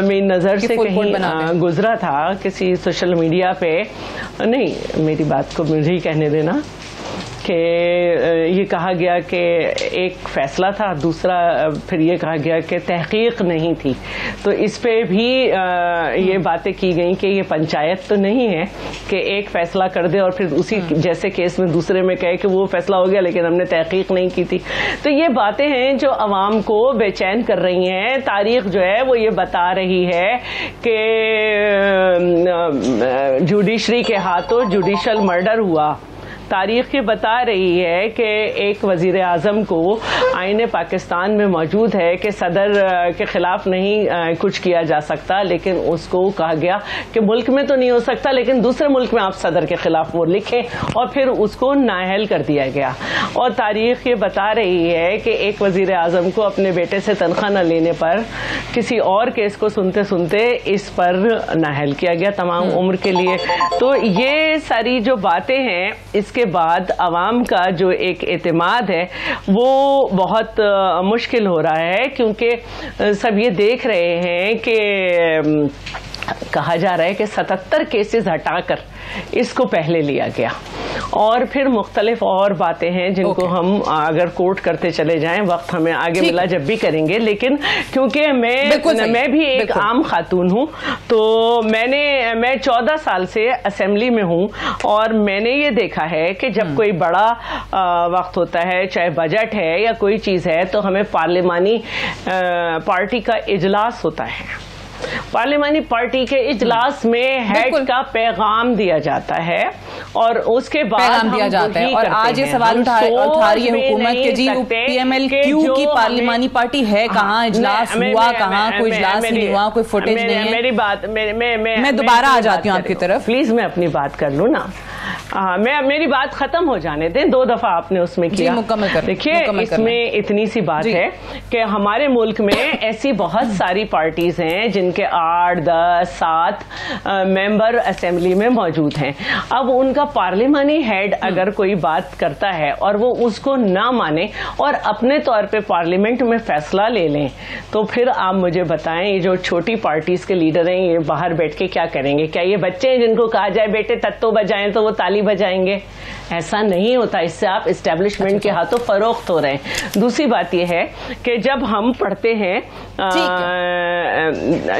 मेरी नज़र से कहीं गुजरा था किसी सोशल मीडिया पे, नहीं मेरी बात को मुझे ही कहने देना, कि ये कहा गया कि एक फैसला था, दूसरा फिर ये कहा गया कि तहकीक नहीं थी। तो इस पे भी ये बातें की गई कि ये पंचायत तो नहीं है कि एक फैसला कर दे और फिर उसी जैसे केस में दूसरे में कहे कि वो फैसला हो गया लेकिन हमने तहकीक नहीं की थी। तो ये बातें हैं जो अवाम को बेचैन कर रही हैं। तारीख जो है वो ये बता रही है कि जुडिशरी के हाथों जुडिशल मर्डर हुआ। तारीख ये बता रही है कि एक वजीर आजम को आईने पाकिस्तान में मौजूद है कि सदर के खिलाफ नहीं कुछ किया जा सकता, लेकिन उसको कहा गया कि मुल्क में तो नहीं हो सकता लेकिन दूसरे मुल्क में आप सदर के खिलाफ वो लिखें, और फिर उसको नाअहल कर दिया गया। और तारीख ये बता रही है कि एक वजीर आजम को अपने बेटे से तनख्वाह न लेने पर किसी और केस को सुनते सुनते इस पर नाअहल किया गया तमाम उम्र के लिए। तो ये सारी जो बातें हैं, इसके बाद अवाम का जो एक एतमाद है वो बहुत मुश्किल हो रहा है, क्योंकि सब ये देख रहे हैं कि कहा जा रहा है कि 77 केसेस हटाकर इसको पहले लिया गया। और फिर मुख्तलिफ और बातें हैं जिनको हम अगर कोट करते चले जाएं, वक्त हमें आगे मिला जब भी करेंगे। लेकिन क्योंकि मैं भी एक आम खातून हूं, तो मैं 14 साल से असेंबली में हूं और मैंने ये देखा है कि जब कोई बड़ा वक्त होता है, चाहे बजट है या कोई चीज है, तो हमें पार्लिमानी पार्टी का इजलास होता है। पार्लिमानी पार्टी के इजलास में हेड का पैगाम दिया जाता है और उसके बाद दिया जाता है। और आज ये सवाल उठा रही है हुकूमत के जी PMLQ की पार्लिमानी पार्टी है कहाँ, इजलास हुआ कहाँ, कोई इजलास नहीं हुआ, कोई फुटेज नहीं है। मेरी बात मैं दोबारा आ जाती हूँ आपकी तरफ, प्लीज मैं अपनी बात कर लूँ ना। मेरी बात खत्म हो जाने दें, 2 दफा आपने उसमें किया। देखिए इसमें इतनी सी बात है कि हमारे मुल्क में ऐसी बहुत सारी पार्टीज हैं जिनके 8, 10, 7 मेंबर असेंबली में मौजूद हैं। अब उनका पार्लिमानी हेड अगर कोई बात करता है और वो उसको ना माने और अपने तौर पे पार्लियामेंट में फैसला ले लें, तो फिर आप मुझे बताएं ये जो छोटी पार्टीज के लीडर हैं ये बाहर बैठ के क्या करेंगे? क्या ये बच्चे हैं जिनको कहा जाए बेटे तत्तो बजाएं तो वो ताली बजाएंगे? ऐसा नहीं होता। इससे आप इस्टेब्लिशमेंट के हाथों फरोख्त हो रहे हैं। दूसरी बात यह है कि जब हम पढ़ते हैं,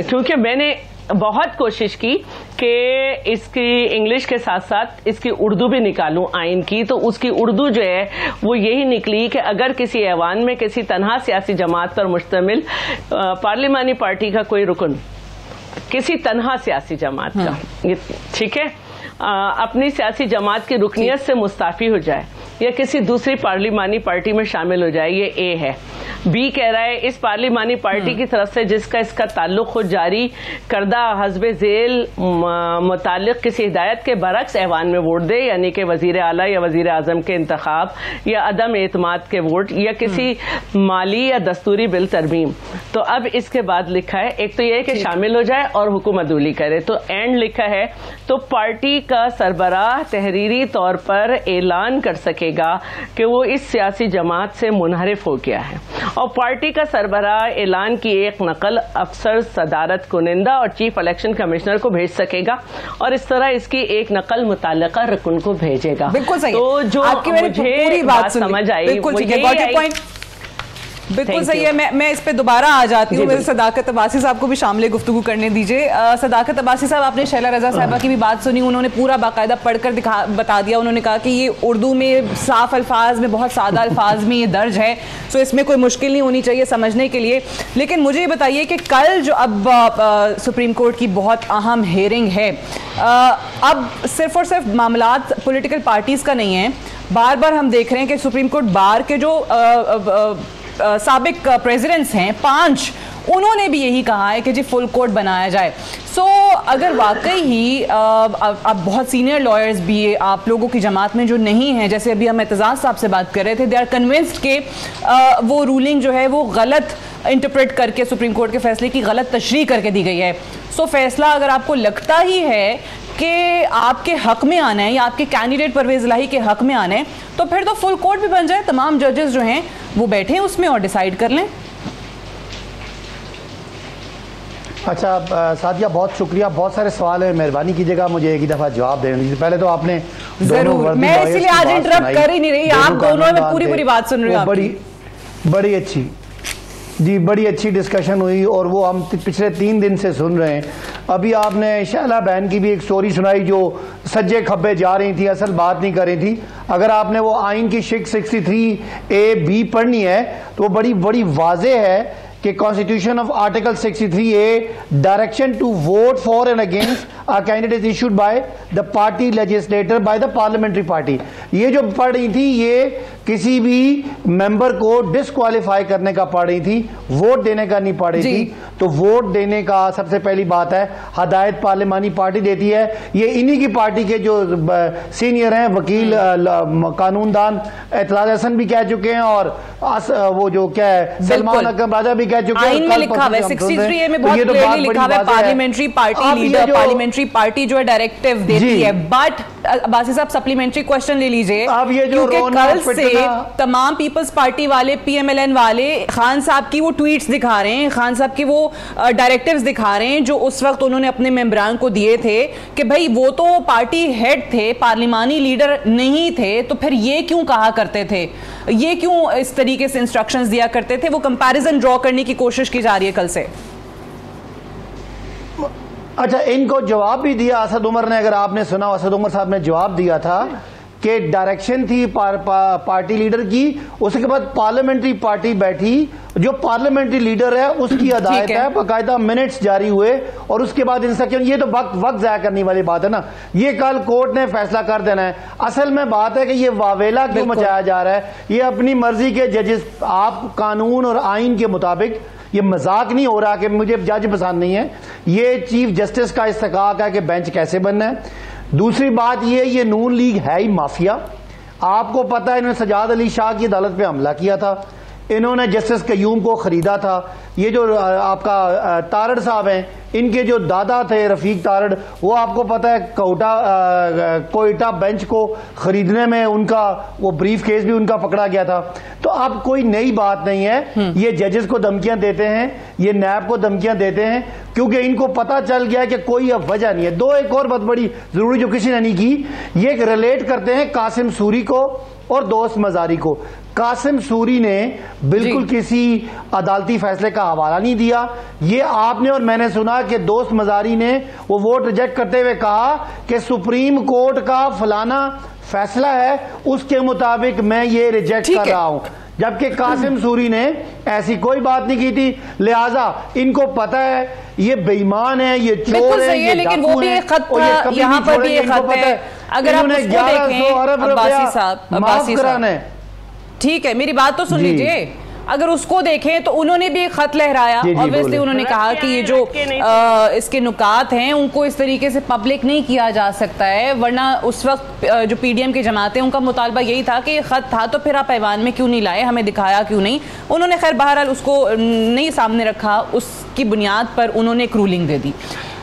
क्योंकि मैंने बहुत कोशिश की कि इसकी इंग्लिश के साथ साथ इसकी उर्दू भी निकालूं आइन की, तो उसकी उर्दू जो है वो यही निकली कि अगर किसी ऐवान में किसी तन्हा सियासी जमात पर मुश्तमिल पार्लिमानी पार्टी का कोई रुकन किसी तन्हा सियासी जमात का, ये ठीक है, अपनी सियासी जमात की रुकनियत से मुस्ताफी हो जाए या किसी दूसरी पार्लिमानी पार्टी में शामिल हो जाए, ये ए है। बी कह रहा है इस पार्लिमानी पार्टी की तरफ से जिसका इसका ताल्लुक खुद जारी करदा हस्बे झेल मुतालिक किसी हिदायत के बरक्स ऐवान में वोट दे, यानी कि वजीर आला या वजीर आजम के इंतखाब या अदम एतमाद के वोट या किसी माली या दस्तूरी बिल तरमीम। तो अब इसके बाद लिखा है, एक तो यह कि शामिल हो जाए और हुकूमतूली करे, तो एंड लिखा है तो पार्टी का सरबराह तहरीरी तौर पर ऐलान कर सकेगा कि वो इस सियासी जमात से मुनहरिफ हो गया है और पार्टी का सरबराह ऐलान की एक नकल अफसर सदारत कुनिंदा और चीफ इलेक्शन कमिश्नर को भेज सकेगा और इस तरह इसकी एक नकल मुताल्लिका रुकन को भेजेगा। बिल्कुल सही। तो जो मुझे पूरी बात समझ आई वो यही बिल्कुल सही है। मैं इस पे दोबारा आ जाती हूँ। मेरे सदाकत अब्बासी साहब को भी शामिल गुफ्तगू करने दीजिए। सदाकत अब्बासी साहब, आपने शैला रजा साहिबा की भी बात सुनी, उन्होंने पूरा बाकायदा पढ़कर बता दिया। उन्होंने कहा कि ये उर्दू में साफ अल्फाज में, बहुत सादा अल्फाज में ये दर्ज है, तो इसमें कोई मुश्किल नहीं होनी चाहिए समझने के लिए। लेकिन मुझे ये बताइए कि कल जो अब सुप्रीम कोर्ट की बहुत अहम हेयरिंग है, अब सिर्फ और सिर्फ मामलात पॉलिटिकल पार्टीज का नहीं है। बार बार हम देख रहे हैं कि सुप्रीम कोर्ट बार के जो साबिक प्रेसिडेंट्स हैं 5, उन्होंने भी यही कहा है कि जी फुल कोर्ट बनाया जाए। सो अगर वाकई ही अब बहुत सीनियर लॉयर्स भी आप लोगों की जमात में जो नहीं हैं, जैसे अभी हम एतजाज साहब से बात कर रहे थे, दे आर कन्विंस्ड के वो रूलिंग जो है वो गलत इंटरप्रेट करके सुप्रीम कोर्ट के फैसले की गलत तशरीह करके दी गई है। सो फैसला अगर आपको लगता ही है कि आपके हक में आना है या आपके कैंडिडेट परवेज इलाही के हक में आना है, तो फिर तो फुल कोर्ट भी बन जाए, तमाम जजेस जो हैं वो बैठे उसमें और डिसाइड कर लें। अच्छा सादिया, बहुत शुक्रिया। बहुत सारे सवाल है, मेहरबानी कीजिएगा मुझे एक ही दफ़ा जवाब देने दीजिए। पहले तो आपने जरूर, मैं इसलिए आज इंटरप्ट कर ही नहीं रही, आप दोनों में पूरी बात सुन रही हूँ। बड़ी अच्छी जी, बड़ी अच्छी डिस्कशन हुई और वो हम पिछले 3 दिन से सुन रहे हैं। अभी आपने शैला बहन की भी एक स्टोरी सुनाई जो सज्जे खब्बे जा रही थी, असल बात नहीं कर रही थी। अगर आपने वो आइन की 63A-B पढ़नी है तो वो बड़ी वाज़ेह है कि constitution of article 63A direction to vote for and against a candidate issued by the party legislator by the parliamentary party. ये जो पढ़ रही थी ये किसी भी मेंबर को डिस्क्वालीफाई करने का पढ़ रही थी, वोट देने का नहीं पढ़ रही थी। तो वोट देने का सबसे पहली बात है हदायत पार्लियामानी पार्टी देती है। ये इन्हीं की पार्टी के जो सीनियर हैं, वकील कानूनदान एतलाज हसन भी कह चुके हैं और वो जो क्या है सलमान अकरम राजा भी कह चुके हैं। आइन में लिखा हुआ है 63A में बहुत क्लियरली लिखा हुआ है parliamentary party leader, parliamentary party जो है डायरेक्टिव देती है। बट अब्बासी साहब सप्लीमेंट्री क्वेश्चन ले लीजिए। अब ये जो कल से तमाम पीपल्स पार्टी वाले, PMLN वाले खान साहब की वो ट्वीट्स दिखा रहे हैं, खान साहब की वो डायरेक्टिव्स दिखा रहे हैं जो उस वक्त उन्होंने अपने मेंबरान को दिए थे कि भाई वो तो पार्टी हेड थे, पार्लिमानी लीडर नहीं थे, तो फिर ये क्यों कहा करते थे, ये क्यों इस तरीके से इंस्ट्रक्शंस दिया करते थे। वो कंपैरिजन ड्रॉ करने की कोशिश की जा रही है कल से। अच्छा, इनको जवाब भी दिया असद उमर ने, अगर आपने सुना, असद उमर साहब ने जवाब दिया था कि डायरेक्शन थी पार्टी लीडर की, उसके बाद पार्लियामेंट्री पार्टी बैठी, जो पार्लियामेंट्री लीडर है उसकी हदायत है, बाकायदा मिनट्स जारी हुए और उसके बाद इंस्ट्रक्शन। ये तो वक्त जाया करने वाली बात है ना, ये कल कोर्ट ने फैसला कर देना है। असल में बात है कि ये वावेला क्यों मचाया जा रहा है, ये अपनी मर्जी के जजेस, आप कानून और आइन के मुताबिक, ये मजाक नहीं हो रहा कि मुझे जज पसंद नहीं है, ये चीफ जस्टिस का इस्तेकाक है कि बेंच कैसे बनना है। दूसरी बात ये नून लीग है ही माफिया। आपको पता है इन्होंने सजाद अली शाह की अदालत पे हमला किया था, इन्होंने जस्टिस कयूम को खरीदा था। ये जो आपका तारड़ साहब हैं, इनके जो दादा थे रफीक तारड़, वो आपको पता है कोयटा बेंच को खरीदने में उनका वो ब्रीफ केस भी उनका पकड़ा गया था। तो अब कोई नई बात नहीं है, ये जजेस को धमकियां देते हैं, ये नैब को धमकियां देते हैं, क्योंकि इनको पता चल गया कि कोई अब वजह नहीं है। दो एक और बहुत बड़ी जरूरी जो किसी ने नहीं की, ये रिलेट करते हैं कासिम सूरी को और दोस्त मजारी को। कासिम सूरी ने बिल्कुल किसी अदालती फैसले का हवाला नहीं दिया। ये आपने और मैंने सुना कि दोस्त मजारी ने वो वोट रिजेक्ट करते हुए कहा कि सुप्रीम कोर्ट का फलाना फैसला है, उसके मुताबिक मैं ये रिजेक्ट कर रहा हूं, जबकि कासिम सूरी ने ऐसी कोई बात नहीं की थी। लिहाजा इनको पता है ये बेईमान है, ये चोर है, ये लेकिन वो भी एक खत था, यहाँ पर भी एक खत है। अगर आप उसको देखें अब्बासी साहब, ठीक है मेरी बात तो सुन लीजिए, अगर उसको देखें तो उन्होंने भी एक खत लहराया। ऑब्वियसली उन्होंने कहा कि ये जो इसके नुकात हैं उनको इस तरीके से पब्लिक नहीं किया जा सकता है, वरना उस वक्त जो PDM की जमातें उनका मुतालबा यही था कि ये खत था तो फिर आप ऐवान में क्यों नहीं लाए, हमें दिखाया क्यों नहीं। उन्होंने खैर बहरहाल उसको नहीं सामने रखा, उसकी बुनियाद पर उन्होंने एक रूलिंग दे दी।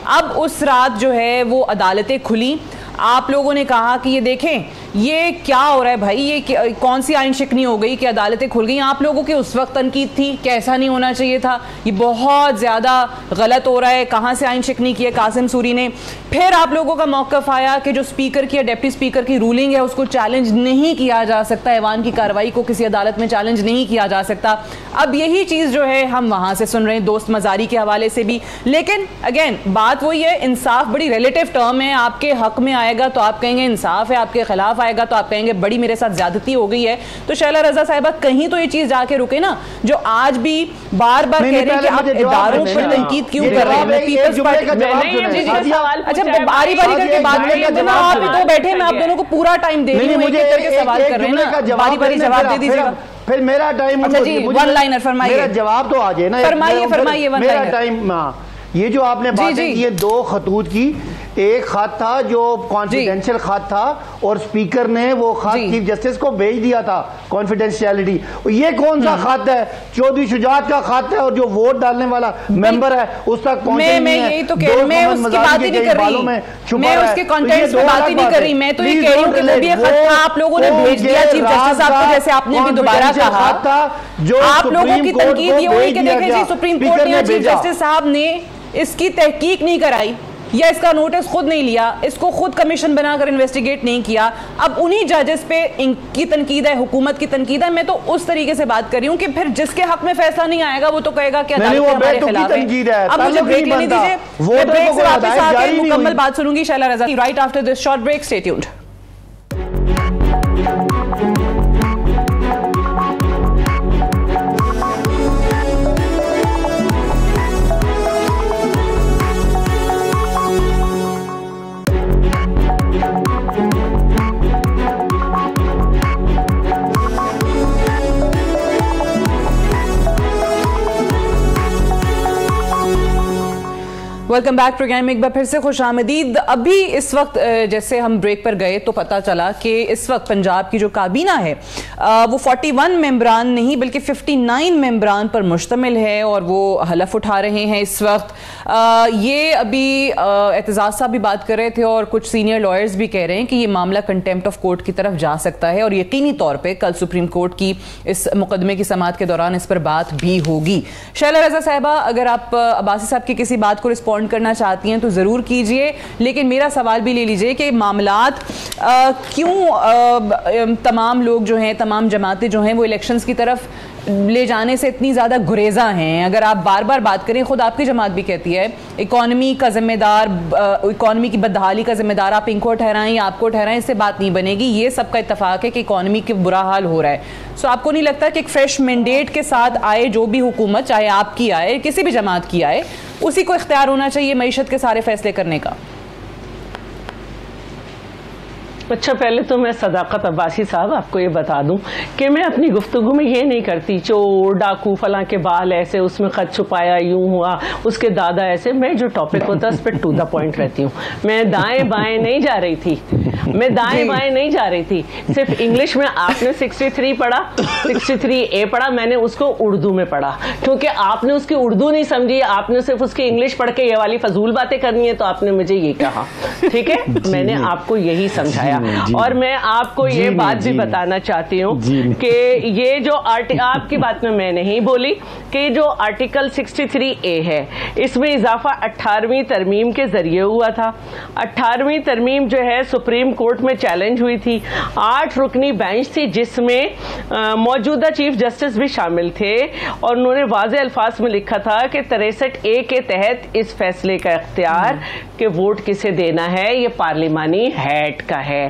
अब उस रात जो है वो अदालतें खुली, आप लोगों ने कहा कि ये देखें ये क्या हो रहा है भाई, ये कौन सी आइन शिकनी हो गई कि अदालतें खुल गई। आप लोगों की उस वक्त तनकीद थी कि ऐसा नहीं होना चाहिए था, ये बहुत ज़्यादा गलत हो रहा है, कहाँ से आइन शिकनी की है कासिम सूरी ने। फिर आप लोगों का मौक़िफ़ आया कि जो स्पीकर की या डिप्टी स्पीकर की रूलिंग है उसको चैलेंज नहीं किया जा सकता, ऐवान की कार्रवाई को किसी अदालत में चैलेंज नहीं किया जा सकता। अब यही चीज़ जो है हम वहाँ से सुन रहे हैं दोस्त मजारी के हवाले से भी। लेकिन अगेन बात वही है, इंसाफ बड़ी रिलेटिव टर्म है, आपके हक में आएगा तो आप कहेंगे इंसाफ है, आपके खिलाफ आएगा तो आप कहेंगे बड़ी मेरे साथ ज्यादती हो गई है। तो शैला रजा साहिबा कहीं तो ये चीज जाके रुके ना, जो आज भी बार बार कह रहे हैं कि आप इदारों पर तनकीद क्यों कर रहे हैं। पीपल्स पार्टी, अच्छा बारी बारी करके बात करिए, आप भी तो बैठे, मैं आप दोनों को पूरा टाइम दे रही हूँ, एक एक करके सवाल कर रहे हैं ना, बारी बारी जवाब दे दीजिएगा। फिर मेरा टाइम, अच्छा जी वन लाइनर फरमाइए, मेरा जवाब तो आ जाए ना, फरमाइए वन लाइनर। मेरा टाइम, ये जो आपने बात की है दो खतूत की, एक खत था जो कॉन्फिडेंशियल खत था और स्पीकर ने वो खत चीफ जस्टिस को भेज दिया था, कॉन्फिडेंशियलिटी। ये कौन सा खत है? चौधरी शुजात का खत है, और जो वोट डालने वाला मेंबर है उस तक पहुंचे नहीं है। यही तो कह रही हूं, मैं उसकी बात ही नहीं कर रही, मैं उसके कंटेंट्स पे बात ही नहीं कर रही, मैं तो ये कह रही हूं कि वो भी एक खत था, आप लोगों ने भेज दिया चीफ जस्टिस साहब को, जैसे आपने भी दोबारा कहा जो आप लोगों की तनकीद ये हुई कि देखें जी सुप्रीम कोर्ट ने, चीफ जस्टिस साहब ने इसकी तहकीक नहीं कराई या इसका नोटिस खुद नहीं लिया, इसको खुद कमीशन बनाकर इन्वेस्टिगेट नहीं किया। अब उन्हीं जजेस पे इनकी तनकीद है, हुकूमत की तनकीद है। मैं तो उस तरीके से बात कर रही हूँ कि फिर जिसके हक में फैसला नहीं आएगा वो तो कहेगा कि अदालत हमारे खिलाफ है। अब मुझे ब्रेक लेने दीजिए, मैं ब्रेक से वापस आकर मुकम्मल बात सुनूंगी शैला रजा की right after this short break. Stay tuned. Welcome back programme में एक बार फिर से खुश आमदीद। अभी इस वक्त जैसे हम ब्रेक पर गए तो पता चला कि इस वक्त पंजाब की जो काबीना है वो 41 मेंबरान नहीं बल्कि 59 मेंबरान पर मुश्तमिल है और वो हलफ उठा रहे हैं इस वक्त। ये अभी एतजाज साहब भी बात कर रहे थे और कुछ सीनियर लॉयर्स भी कह रहे हैं कि ये मामला कंटेम्प्ट ऑफ कोर्ट की तरफ जा सकता है और यकीनी तौर पर कल सुप्रीम कोर्ट की इस मुकदमे की समाअत के दौरान इस पर बात भी होगी। शैला रजा साहिबा, अगर आप अब्बासी साहब की किसी बात को रिस्पॉन्ड करना चाहती हैं तो जरूर कीजिए, लेकिन मेरा सवाल भी ले लीजिए कि मामलात क्यों तमाम लोग जो हैं, तमाम जमातें जो हैं वो इलेक्शंस की तरफ ले जाने से इतनी ज़्यादा गुरेजा हैं। अगर आप बार बार बात करें, खुद आपकी जमात भी कहती है इकॉनमी का जिम्मेदार, इकॉनमी की बदहाली का जिम्मेदार आप इनको ठहराएं या आपको ठहराएं, इससे बात नहीं बनेगी। ये सबका इत्तेफाक है कि इकॉनमी के बुरा हाल हो रहा है। सो आपको नहीं लगता कि एक फ्रेश मैंडेट के साथ आए जो भी हुकूमत, चाहे आपकी आए किसी भी जमात की आए, उसी को इख्तियार होना चाहिए मईशत के सारे फैसले करने का? अच्छा, पहले तो मैं सदाकत अब्बासी साहब आपको ये बता दूं कि मैं अपनी गुफ्तगू में ये नहीं करती चोर डाकू फलां के बाल ऐसे, उसमें खत छुपाया, यूं हुआ, उसके दादा ऐसे। मैं जो टॉपिक होता है उस पर टू द पॉइंट रहती हूँ। मैं दाएं बाएं नहीं जा रही थी, मैं दाएं बाएं नहीं जा रही थी। सिर्फ इंग्लिश में आपने 63 पढ़ा, 63A पढ़ा, मैंने उसको उर्दू में पढ़ा, क्योंकि आपने उसकी उर्दू नहीं समझी, आपने सिर्फ उसकी इंग्लिश पढ़ के ये वाली फजूल बातें करनी है, तो आपने मुझे ये कहा, ठीक है? मैंने आपको यही समझाया। और मैं आपको ये बात भी बताना चाहती हूँ कि ये जो आपकी बात में मैं नहीं बोली कि जो आर्टिकल 63A है इसमें इजाफा 18वीं तरमीम के जरिए हुआ था। 18वीं तरमीम जो है सुप्रीम कोर्ट में चैलेंज हुई थी। 8 रुकनी बेंच थी जिसमें मौजूदा चीफ जस्टिस भी शामिल थे और उन्होंने वाज़े अल्फाज में लिखा था कि 63A के तहत इस फैसले का इख्तियार कि वोट किसे देना है ये पार्लिमानी हेड का है,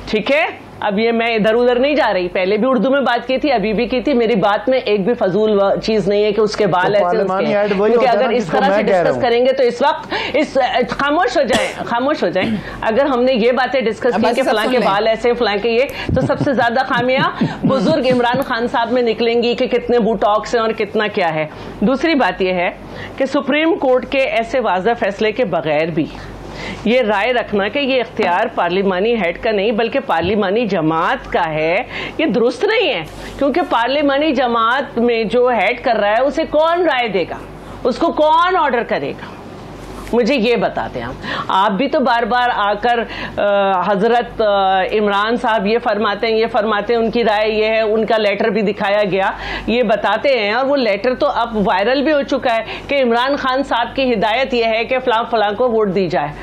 ठीक है? अब ये मैं इधर उधर नहीं जा रही, पहले भी उर्दू में बात की थी, अभी भी की थी। मेरी बात में एक भी फजूल चीज नहीं है कि उसके बाल ऐसे उसके, क्योंकि अगर इस तरह से डिस्कस करेंगे तो इस वक्त इस खामोश हो जाएं, खामोश हो जाएं। अगर हमने ये बातें डिस्कस की कि फलां के बाल ऐसे, फलां के ये, तो सबसे ज्यादा खामियां बुजुर्ग इमरान खान साहब में निकलेंगी कि कितने बूटॉक्स हैं और कितना क्या है। दूसरी बात यह है कि सुप्रीम कोर्ट के ऐसे वाज़ेह फैसले के बगैर भी ये राय रखना कि ये इख्तियार पार्लिमानी हेड का नहीं बल्कि पार्लिमानी जमात का है, ये दुरुस्त नहीं है। क्योंकि पार्लिमानी जमात में जो हेड कर रहा है उसे कौन राय देगा, उसको कौन ऑर्डर करेगा, मुझे ये बताते हैं। आप भी तो बार बार आकर हजरत इमरान साहब ये फरमाते हैं, ये फरमाते हैं, उनकी राय ये है, उनका लेटर भी दिखाया गया, ये बताते हैं। और वो लेटर तो अब वायरल भी हो चुका है कि इमरान खान साहब की हिदायत ये है कि फलां फलां को वोट दी जाए।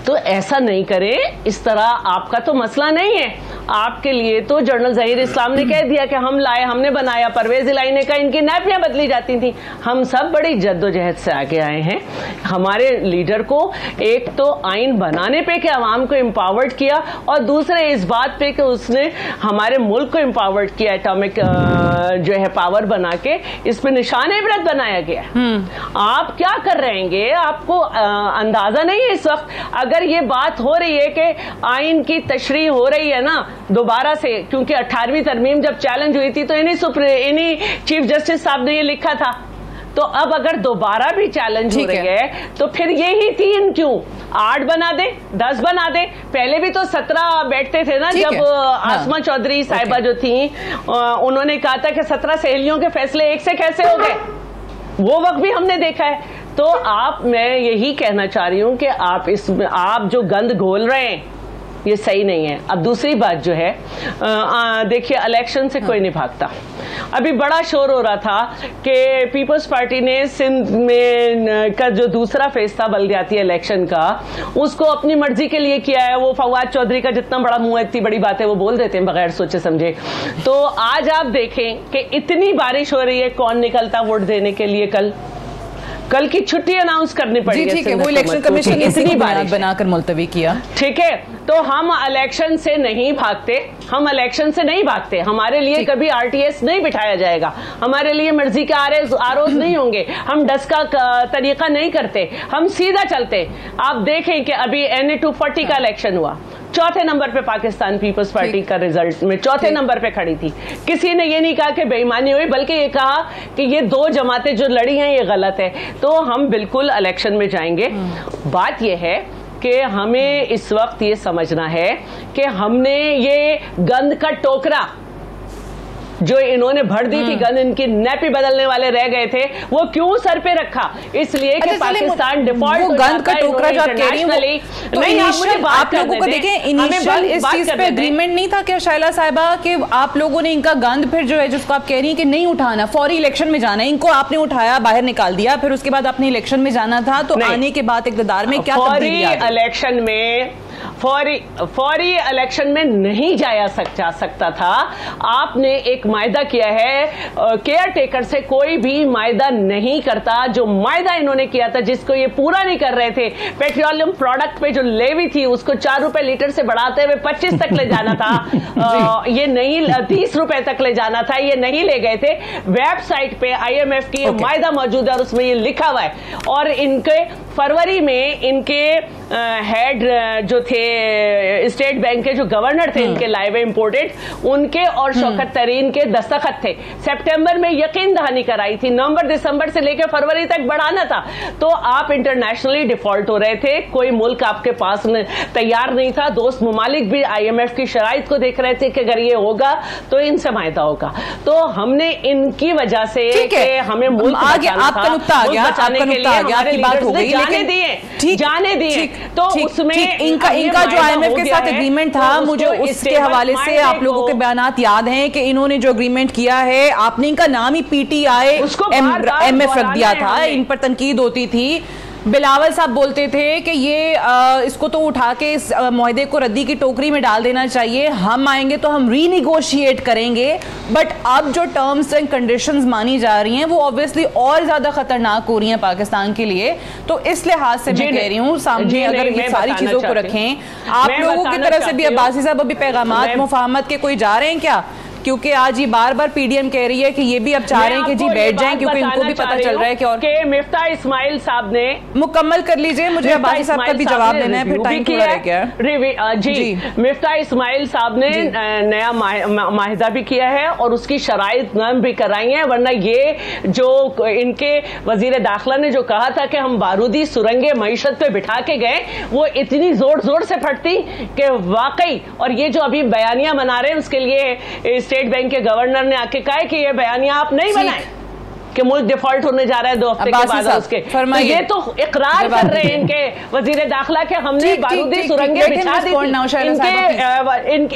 तो ऐसा नहीं करें, इस तरह आपका तो मसला नहीं है। आपके लिए तो जनरल ज़हीर इस्लाम ने कह दिया कि हम लाए, हमने बनाया, परवेज इलाही ने कहा इनकी नैपियां बदली जाती थी। हम सब बड़ी जद्दोजहद से आगे आए हैं। हमारे लीडर को एक तो आइन बनाने पे कि अवाम को एम्पावर्ड किया, और दूसरे इस बात पे कि उसने हमारे मुल्क को एम्पावर्ड किया, एटॉमिक जो है पावर बना के इस पे निशान इबरत बनाया गया। आप क्या कर रहे हैं, आपको अंदाजा नहीं है इस वक्त। अगर ये बात हो रही है कि आइन की तशरीह हो रही है ना दोबारा से, क्योंकि 18वीं तरमीम जब चैलेंज हुई थी तो इन्हीं चीफ जस्टिस साहब ने ये लिखा था, तो अब अगर दोबारा भी चैलेंज हो रही है तो फिर यही 3 क्यों 8 बना दे, 10 बना दे। पहले भी तो 17 बैठते थे ना, जब आसमा चौधरी साहिबा जो थी उन्होंने कहा था कि 17 सहेलियों के फैसले एक से कैसे हो गए, वो वक्त भी हमने देखा है। तो मैं यही कहना चाह रही हूं कि आप जो गंद घोल रहे हैं ये सही नहीं है। अब दूसरी बात जो है, देखिए इलेक्शन से कोई नहीं भागता। अभी बड़ा शोर हो रहा था कि पीपल्स पार्टी ने सिंध में का जो दूसरा फेज था बल्दियाती इलेक्शन का, उसको अपनी मर्जी के लिए किया है। वो फवाद चौधरी का जितना बड़ा मुंह है, इतनी बड़ी बातें वो बोल देते हैं बगैर सोचे समझे। तो आज आप देखें कि इतनी बारिश हो रही है, कौन निकलता वोट देने के लिए? कल की छुट्टी अनाउंस करनी पड़ेगी। ठीक है, वो इलेक्शन कमीशन ने इतनी बारिश बनाकर मुलतवी किया। ठीक है, तो हम इलेक्शन से नहीं भागते, हम इलेक्शन से नहीं भागते। हमारे लिए कभी आरटीएस नहीं बिठाया जाएगा, हमारे लिए मर्जी के आरओज नहीं होंगे, हम डस का तरीका नहीं करते, हम सीधा चलते। आप देखें कि अभी NA 240 का इलेक्शन हुआ, चौथे नंबर पे पाकिस्तान पीपल्स पार्टी का रिजल्ट में चौथे नंबर पे खड़ी थी। किसी ने ये नहीं कहा कि बेईमानी हुई, बल्कि ये कहा कि ये दो जमातें जो लड़ी हैं ये गलत है। तो हम बिल्कुल इलेक्शन में जाएंगे। बात ये है कि हमें इस वक्त ये समझना है कि हमने ये गंद का टोकरा जो इन्होंने भर दी थी, गंद इनकी नैपी बदलने वाले रह गए थे, वो क्यों सर पे रखा? इसलिए कि पाकिस्तान डिफॉल्ट हो गंद का टोकरा जो आप कह रही हैं, तो नहीं, आप लोगों को देखें, इनिशियल इस चीज पे एग्रीमेंट नहीं था क्या शाइला साहिबा कि आप लोगों ने इनका गंद फिर जो है जिसको आप कह रही हैं कि नहीं उठाना, फौरी इलेक्शन में जाना है, इनको आपने उठाया, बाहर निकाल दिया, फिर उसके बाद आपने इलेक्शन में जाना था, तो आने के बाद इक़्तिदार में क्या तब्दीली आई? इलेक्शन में फौरी इलेक्शन में नहीं जा सकता था। आपने एक मायदा किया है, केयर टेकर से कोई भी मायदा नहीं करता। जो मायदा इन्होंने किया था जिसको ये पूरा नहीं कर रहे थे, पेट्रोलियम प्रोडक्ट पे जो लेवी थी उसको 4 रुपए लीटर से बढ़ाते हुए 25 तक ले जाना था, ये नहीं 30 रुपए तक ले जाना था, ये नहीं ले गए थे। वेबसाइट पे IMF की मायदा मौजूद है और उसमें ये लिखा हुआ है। और इनके फरवरी में इनके हेड जो थे स्टेट बैंक के जो गवर्नर थे इनके लाइव इंपोर्टेड, उनके और शौकत तरीन के दस्तखत थे। सितंबर में यकीन दहानी कराई थी, नवंबर दिसंबर से लेकर फरवरी तक बढ़ाना था। तो आप इंटरनेशनली डिफॉल्ट हो रहे थे, कोई मुल्क आपके पास तैयार नहीं था। दोस्त ममालिक भी IMF की शराइत को देख रहे थे कि अगर ये होगा तो इनसे मायदा होगा। तो हमने इनकी वजह से हमें मुल्क बचाने के लिए हमारे जाने दिए, तो उसमें इनका जो IMF के साथ एग्रीमेंट था, मुझे उसके हवाले से आप लोगों के बयानात याद हैं कि इन्होंने जो एग्रीमेंट किया है, आपने इनका नाम ही PTI MF रख दिया था, इन पर तनकीद होती थी। बिलावल साहब बोलते थे कि ये इसको तो उठा के इस मुआहदे को रद्दी की टोकरी में डाल देना चाहिए, हम आएंगे तो हम रीनिगोशिएट करेंगे। बट अब जो टर्म्स एंड कंडीशंस मानी जा रही हैं वो ऑब्वियसली और ज्यादा खतरनाक हो रही हैं पाकिस्तान के लिए। तो इस लिहाज से मैं कह रही हूँ सामने अगर ये सारी चीजों को रखें, आप लोगों की तरफ से भी अब्बासी साहब अभी पैगामात मुफाहमत के कोई जा रहे हैं क्या? क्योंकि आज ये बार बार PDM कह रही है कि ये भी अब चाह रहे हैं कि जी बैठ जाएं, क्योंकि इनको भी पता चल रहा है कि और मिफ्ता इस्माइल साहब ने मुकम्मल कर लीजिए, मुझे अब्बासी साहब का भी जवाब देना है, फिर टाइम पूरा रह गया। जी मिफ्ता इस्माइल साहब ने नया माहिदा भी किया है और उसकी शराइत नरम भी कराई है। वरना ये जो इनके वजीर दाखिला ने जो कहा था कि हम बारूदी सुरंगे मईशत पे बिठा के गए, वो इतनी जोर जोर से फटती कि वाकई। और ये जो अभी बयानियां बना रहे हैं उसके लिए स्टेट बैंक के गवर्नर ने आके कहा कि ये बयानियां आप नहीं बनाएं कि मुल्क डिफॉल्ट होने जा रहा है 2 हफ्ते के बाद उसके। तो ये तो इकरार कर रहे हैं इनके वजीर दाखिला के हमने बारूदी सुरंगें बिछा दी थी।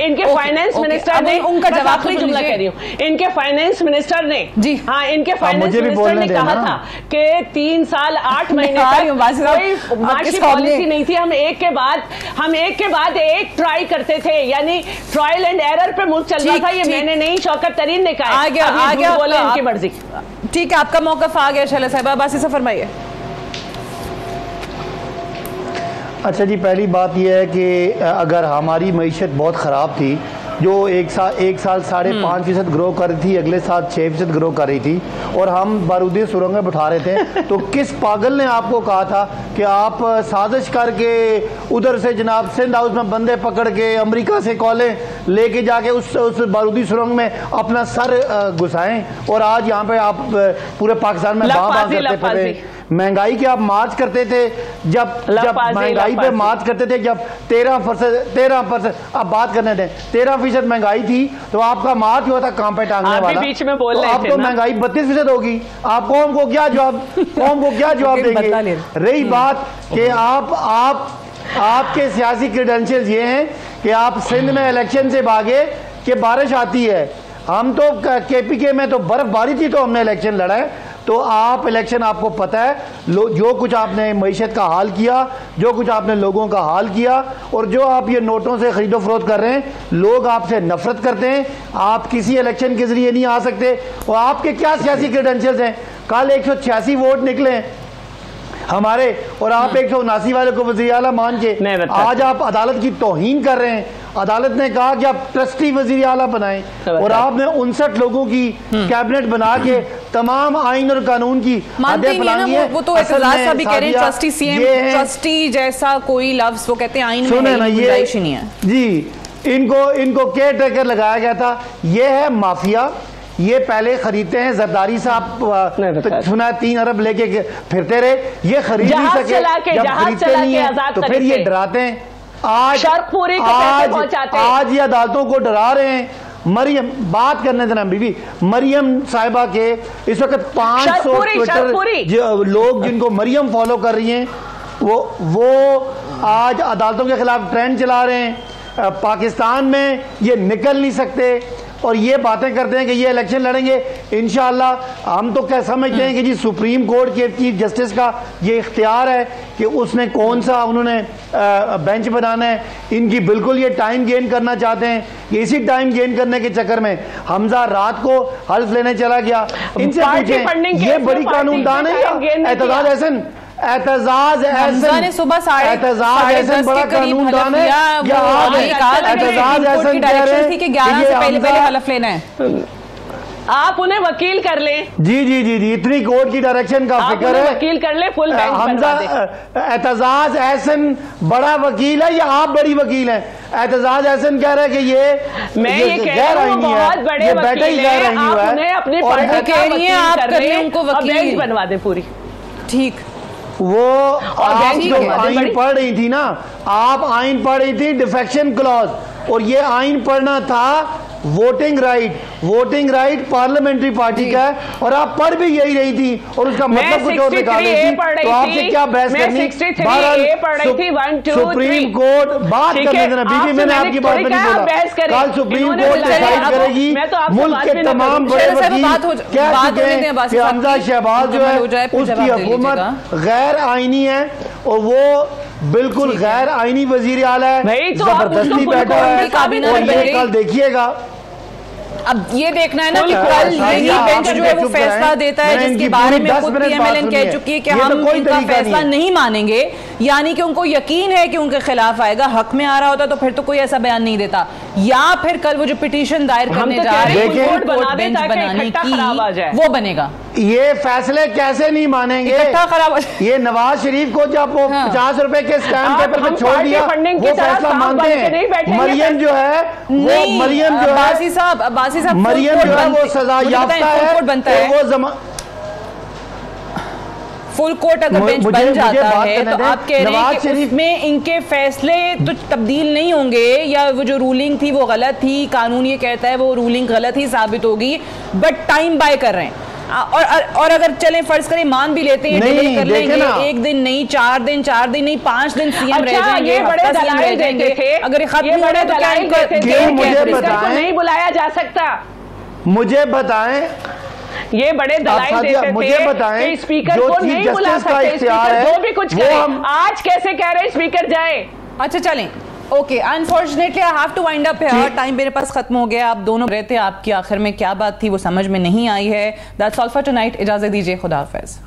इनके फाइनेंस मिनिस्टर ने, उनका जवाब जुमला कह रही हूँ, इनके फाइनेंस मिनिस्टर ने, जी हाँ, इनके फाइनेंस मिनिस्टर ने कहा था कि 3 साल 8 महीने तक कोई माशी पॉलिसी नहीं थी, हम एक के बाद एक ट्राई करते थे, यानी ट्रायल एंड एरर पे मुल्क चल रहा था। ये मैंने नहीं, शौकत तरीन ने कहा, बोले इनकी मर्जी। ठीक है, आपका मौक़िफ़ आ गया शाइला साहिबा, अब्बासी से फरमाइए। अच्छा जी, पहली बात यह है कि अगर हमारी मईशत बहुत ख़राब थी, जो एक साल 5.5% ग्रो कर रही थी, अगले साल 6% ग्रो कर रही थी, और हम बारूदी सुरंगें बिठा रहे थे, तो किस पागल ने आपको कहा था कि आप साजिश करके उधर से जनाब सिंध हाउस में बंदे पकड़ के अमेरिका से कॉलें लेके जाके उस बारूदी सुरंग में अपना सर घुसाएं, और आज यहाँ पे आप पूरे पाकिस्तान में बाँ करते पड़े। महंगाई के आप मार्च करते थे, जब महंगाई पे मार्च करते थे, जब 13% आप बात करने दें 13% महंगाई थी, तो आपका मार्च हुआ था काम पे टांगने वाला। बीच में बोल रहे थे, अब तो महंगाई 32% होगी। आप कौम को क्या जवाब देंगे? रही बात कि आपके सियासी क्रेडेंशियल्स ये हैं कि आप सिंध में इलेक्शन से भागे कि बारिश आती है। हम तो KPK में तो बर्फबारी थी तो हमने इलेक्शन लड़ा है। तो आप इलेक्शन, आपको पता है जो कुछ आपने मईशत का हाल किया, जो कुछ आपने लोगों का हाल किया, और जो आप ये नोटों से खरीदो फरोख्त कर रहे हैं, लोग आपसे नफरत करते हैं। आप किसी इलेक्शन के जरिए नहीं आ सकते। और आपके क्या सियासी क्रेडेंशियल्स हैं? कल 186 वोट निकले हमारे, और आप 179 वाले को वज़ीर आला मान के आज आप अदालत की तौहीन कर रहे हैं। अदालत ने कहा कि आप ट्रस्टी वजीर आला बनाएं और आपने 59 लोगों की कैबिनेट बना के तमाम आइन और कानून की हदें फैलानी है। वो तो एतजाज साहब भी कह रहे हैं ट्रस्टी सीएम ट्रस्टी जैसा कोई लफ्ज वो कहते हैं आइन में गुंजाइश नहीं है। जी, इनको केयर टेकर लगाया गया था। ये है माफिया, ये पहले खरीदते हैं। जरदारी साहब सुना 3 अरब लेके फिरते रहे, ये खरीद नहीं सके, जब खरीदते नहीं है तो फिर ये डराते हैं। आज ये अदालतों को डरा रहे हैं। मरियम, बात करने देना बीबी, मरियम साहिबा के इस वक्त 500 ट्विटर लोग जिनको मरियम फॉलो कर रही हैं वो आज अदालतों के खिलाफ ट्रेंड चला रहे हैं। पाकिस्तान में ये निकल नहीं सकते और ये बातें करते हैं कि ये इलेक्शन लड़ेंगे इंशाअल्लाह। हम तो क्या समझते हैं कि जी सुप्रीम कोर्ट के चीफ जस्टिस का ये इख्तियार है कि उसने कौन सा उन्होंने बेंच बनाना है। इनकी बिल्कुल ये टाइम गेन करना चाहते हैं। ये इसी टाइम गेन करने के चक्कर में हमजा रात को हल्फ लेने चला गया। इनसे पूछें ये बड़ी कानूनदान है या एतजाज एहसन? एतजाज एहसन सुबह एतजाज एहसन बड़ा कानूनदान है या एतजाज एहसन कह रहे हैं कि 11 से पहले हलफ लेना है? आप उन्हें वकील कर लें। जी, इतनी कोर्ट की डायरेक्शन का फिक्र है, वकील कर ले, फुल बेंच हमजा एतजाज एहसन बड़ा वकील है या आप बड़ी वकील हैं? एतजाज एहसन कह रहे हैं कि मैं ये कह रहा हूं बहुत बड़े वकील हैं, आप उन्हें अपनी पार्टी कह रही हैं आप कर लें उनको वकील बनवा दें पूरी। ठीक, वो आप जो आइन पढ़ रही थी ना, आप आइन पढ़ रही थी डिफेक्शन क्लॉज, और ये आइन पढ़ना था वोटिंग राइट पार्लियामेंट्री पार्टी का है, और आप पढ़ भी यही रही थी और उसका मतलब कुछ और निकाल रही थी। तो आपसे क्या बहस करनी? सुप्रीम कोर्ट बात करने देना बीबी, मैंने आपकी बात में नहीं बोला। कल सुप्रीम कोर्ट डिसाइड करेगी। मुल्क के तमाम बड़े वकील कह चुके हैं कि हमजा शहबाज जो है उसकी हुकूमत गैर आईनी है और वो बिल्कुल गैर आईनी वजीर आला है, जबरदस्ती बैठा है। और ये कल देखिएगा, अब ये देखना है ना कि कल यही बेंच जो है वो फैसला देता है जिसके बारे में खुद पीएमएलएन कह चुकी है कि हम इनका फैसला नहीं मानेंगे, यानी कि उनको यकीन है कि उनके खिलाफ आएगा। हक में आ रहा होता तो फिर तो कोई ऐसा बयान नहीं देता, या फिर कल वो जो पिटीशन दायर करने जा रहे हैं बेंच बनाने की वो बनेगा। ये फैसले कैसे नहीं मानेंगे? खराब ये नवाज शरीफ को जब वो 50 रुपए के स्टैम्प पेपर पे छोड़ दिया वो फैसला मानते हैं। मरियम जो है बासी साहब मरियम जो है वो सजा याफ्ता है, बनता है वो फुल कोर्ट अगर बेंच बन जाता है तो आप कह रहे हैं कि उसमें इनके फैसले तो तब्दील नहीं होंगे, या वो जो रूलिंग थी वो गलत थी, कानून ये कहता है वो रूलिंग गलत ही साबित होगी, बट टाइम बाय कर रहे हैं। और अगर चलें फर्ज करें मान भी लेते हैं डिले कर लेंगे, 1 दिन नहीं 4 दिन नहीं 5 दिन सीएम रह जाएंगे, अगर ये खत्म हो रहा है तो क्या नहीं बुलाया जा सकता? मुझे बताएं, ये बड़े दलाइल देते मुझे बताएं कि स्पीकर को नहीं बुला सकते, स्पीकर जो भी कुछ करे, आज कैसे कह रहे स्पीकर जाए? अच्छा चलें, okay, unfortunately I have to wind up here, time मेरे पास खत्म हो गया। आप दोनों रहे थे, आपकी आखिर में क्या बात थी वो समझ में नहीं आई है। दैट्स ऑल फॉर टुनाइट, इजाजत दीजिए, खुदा हाफिज।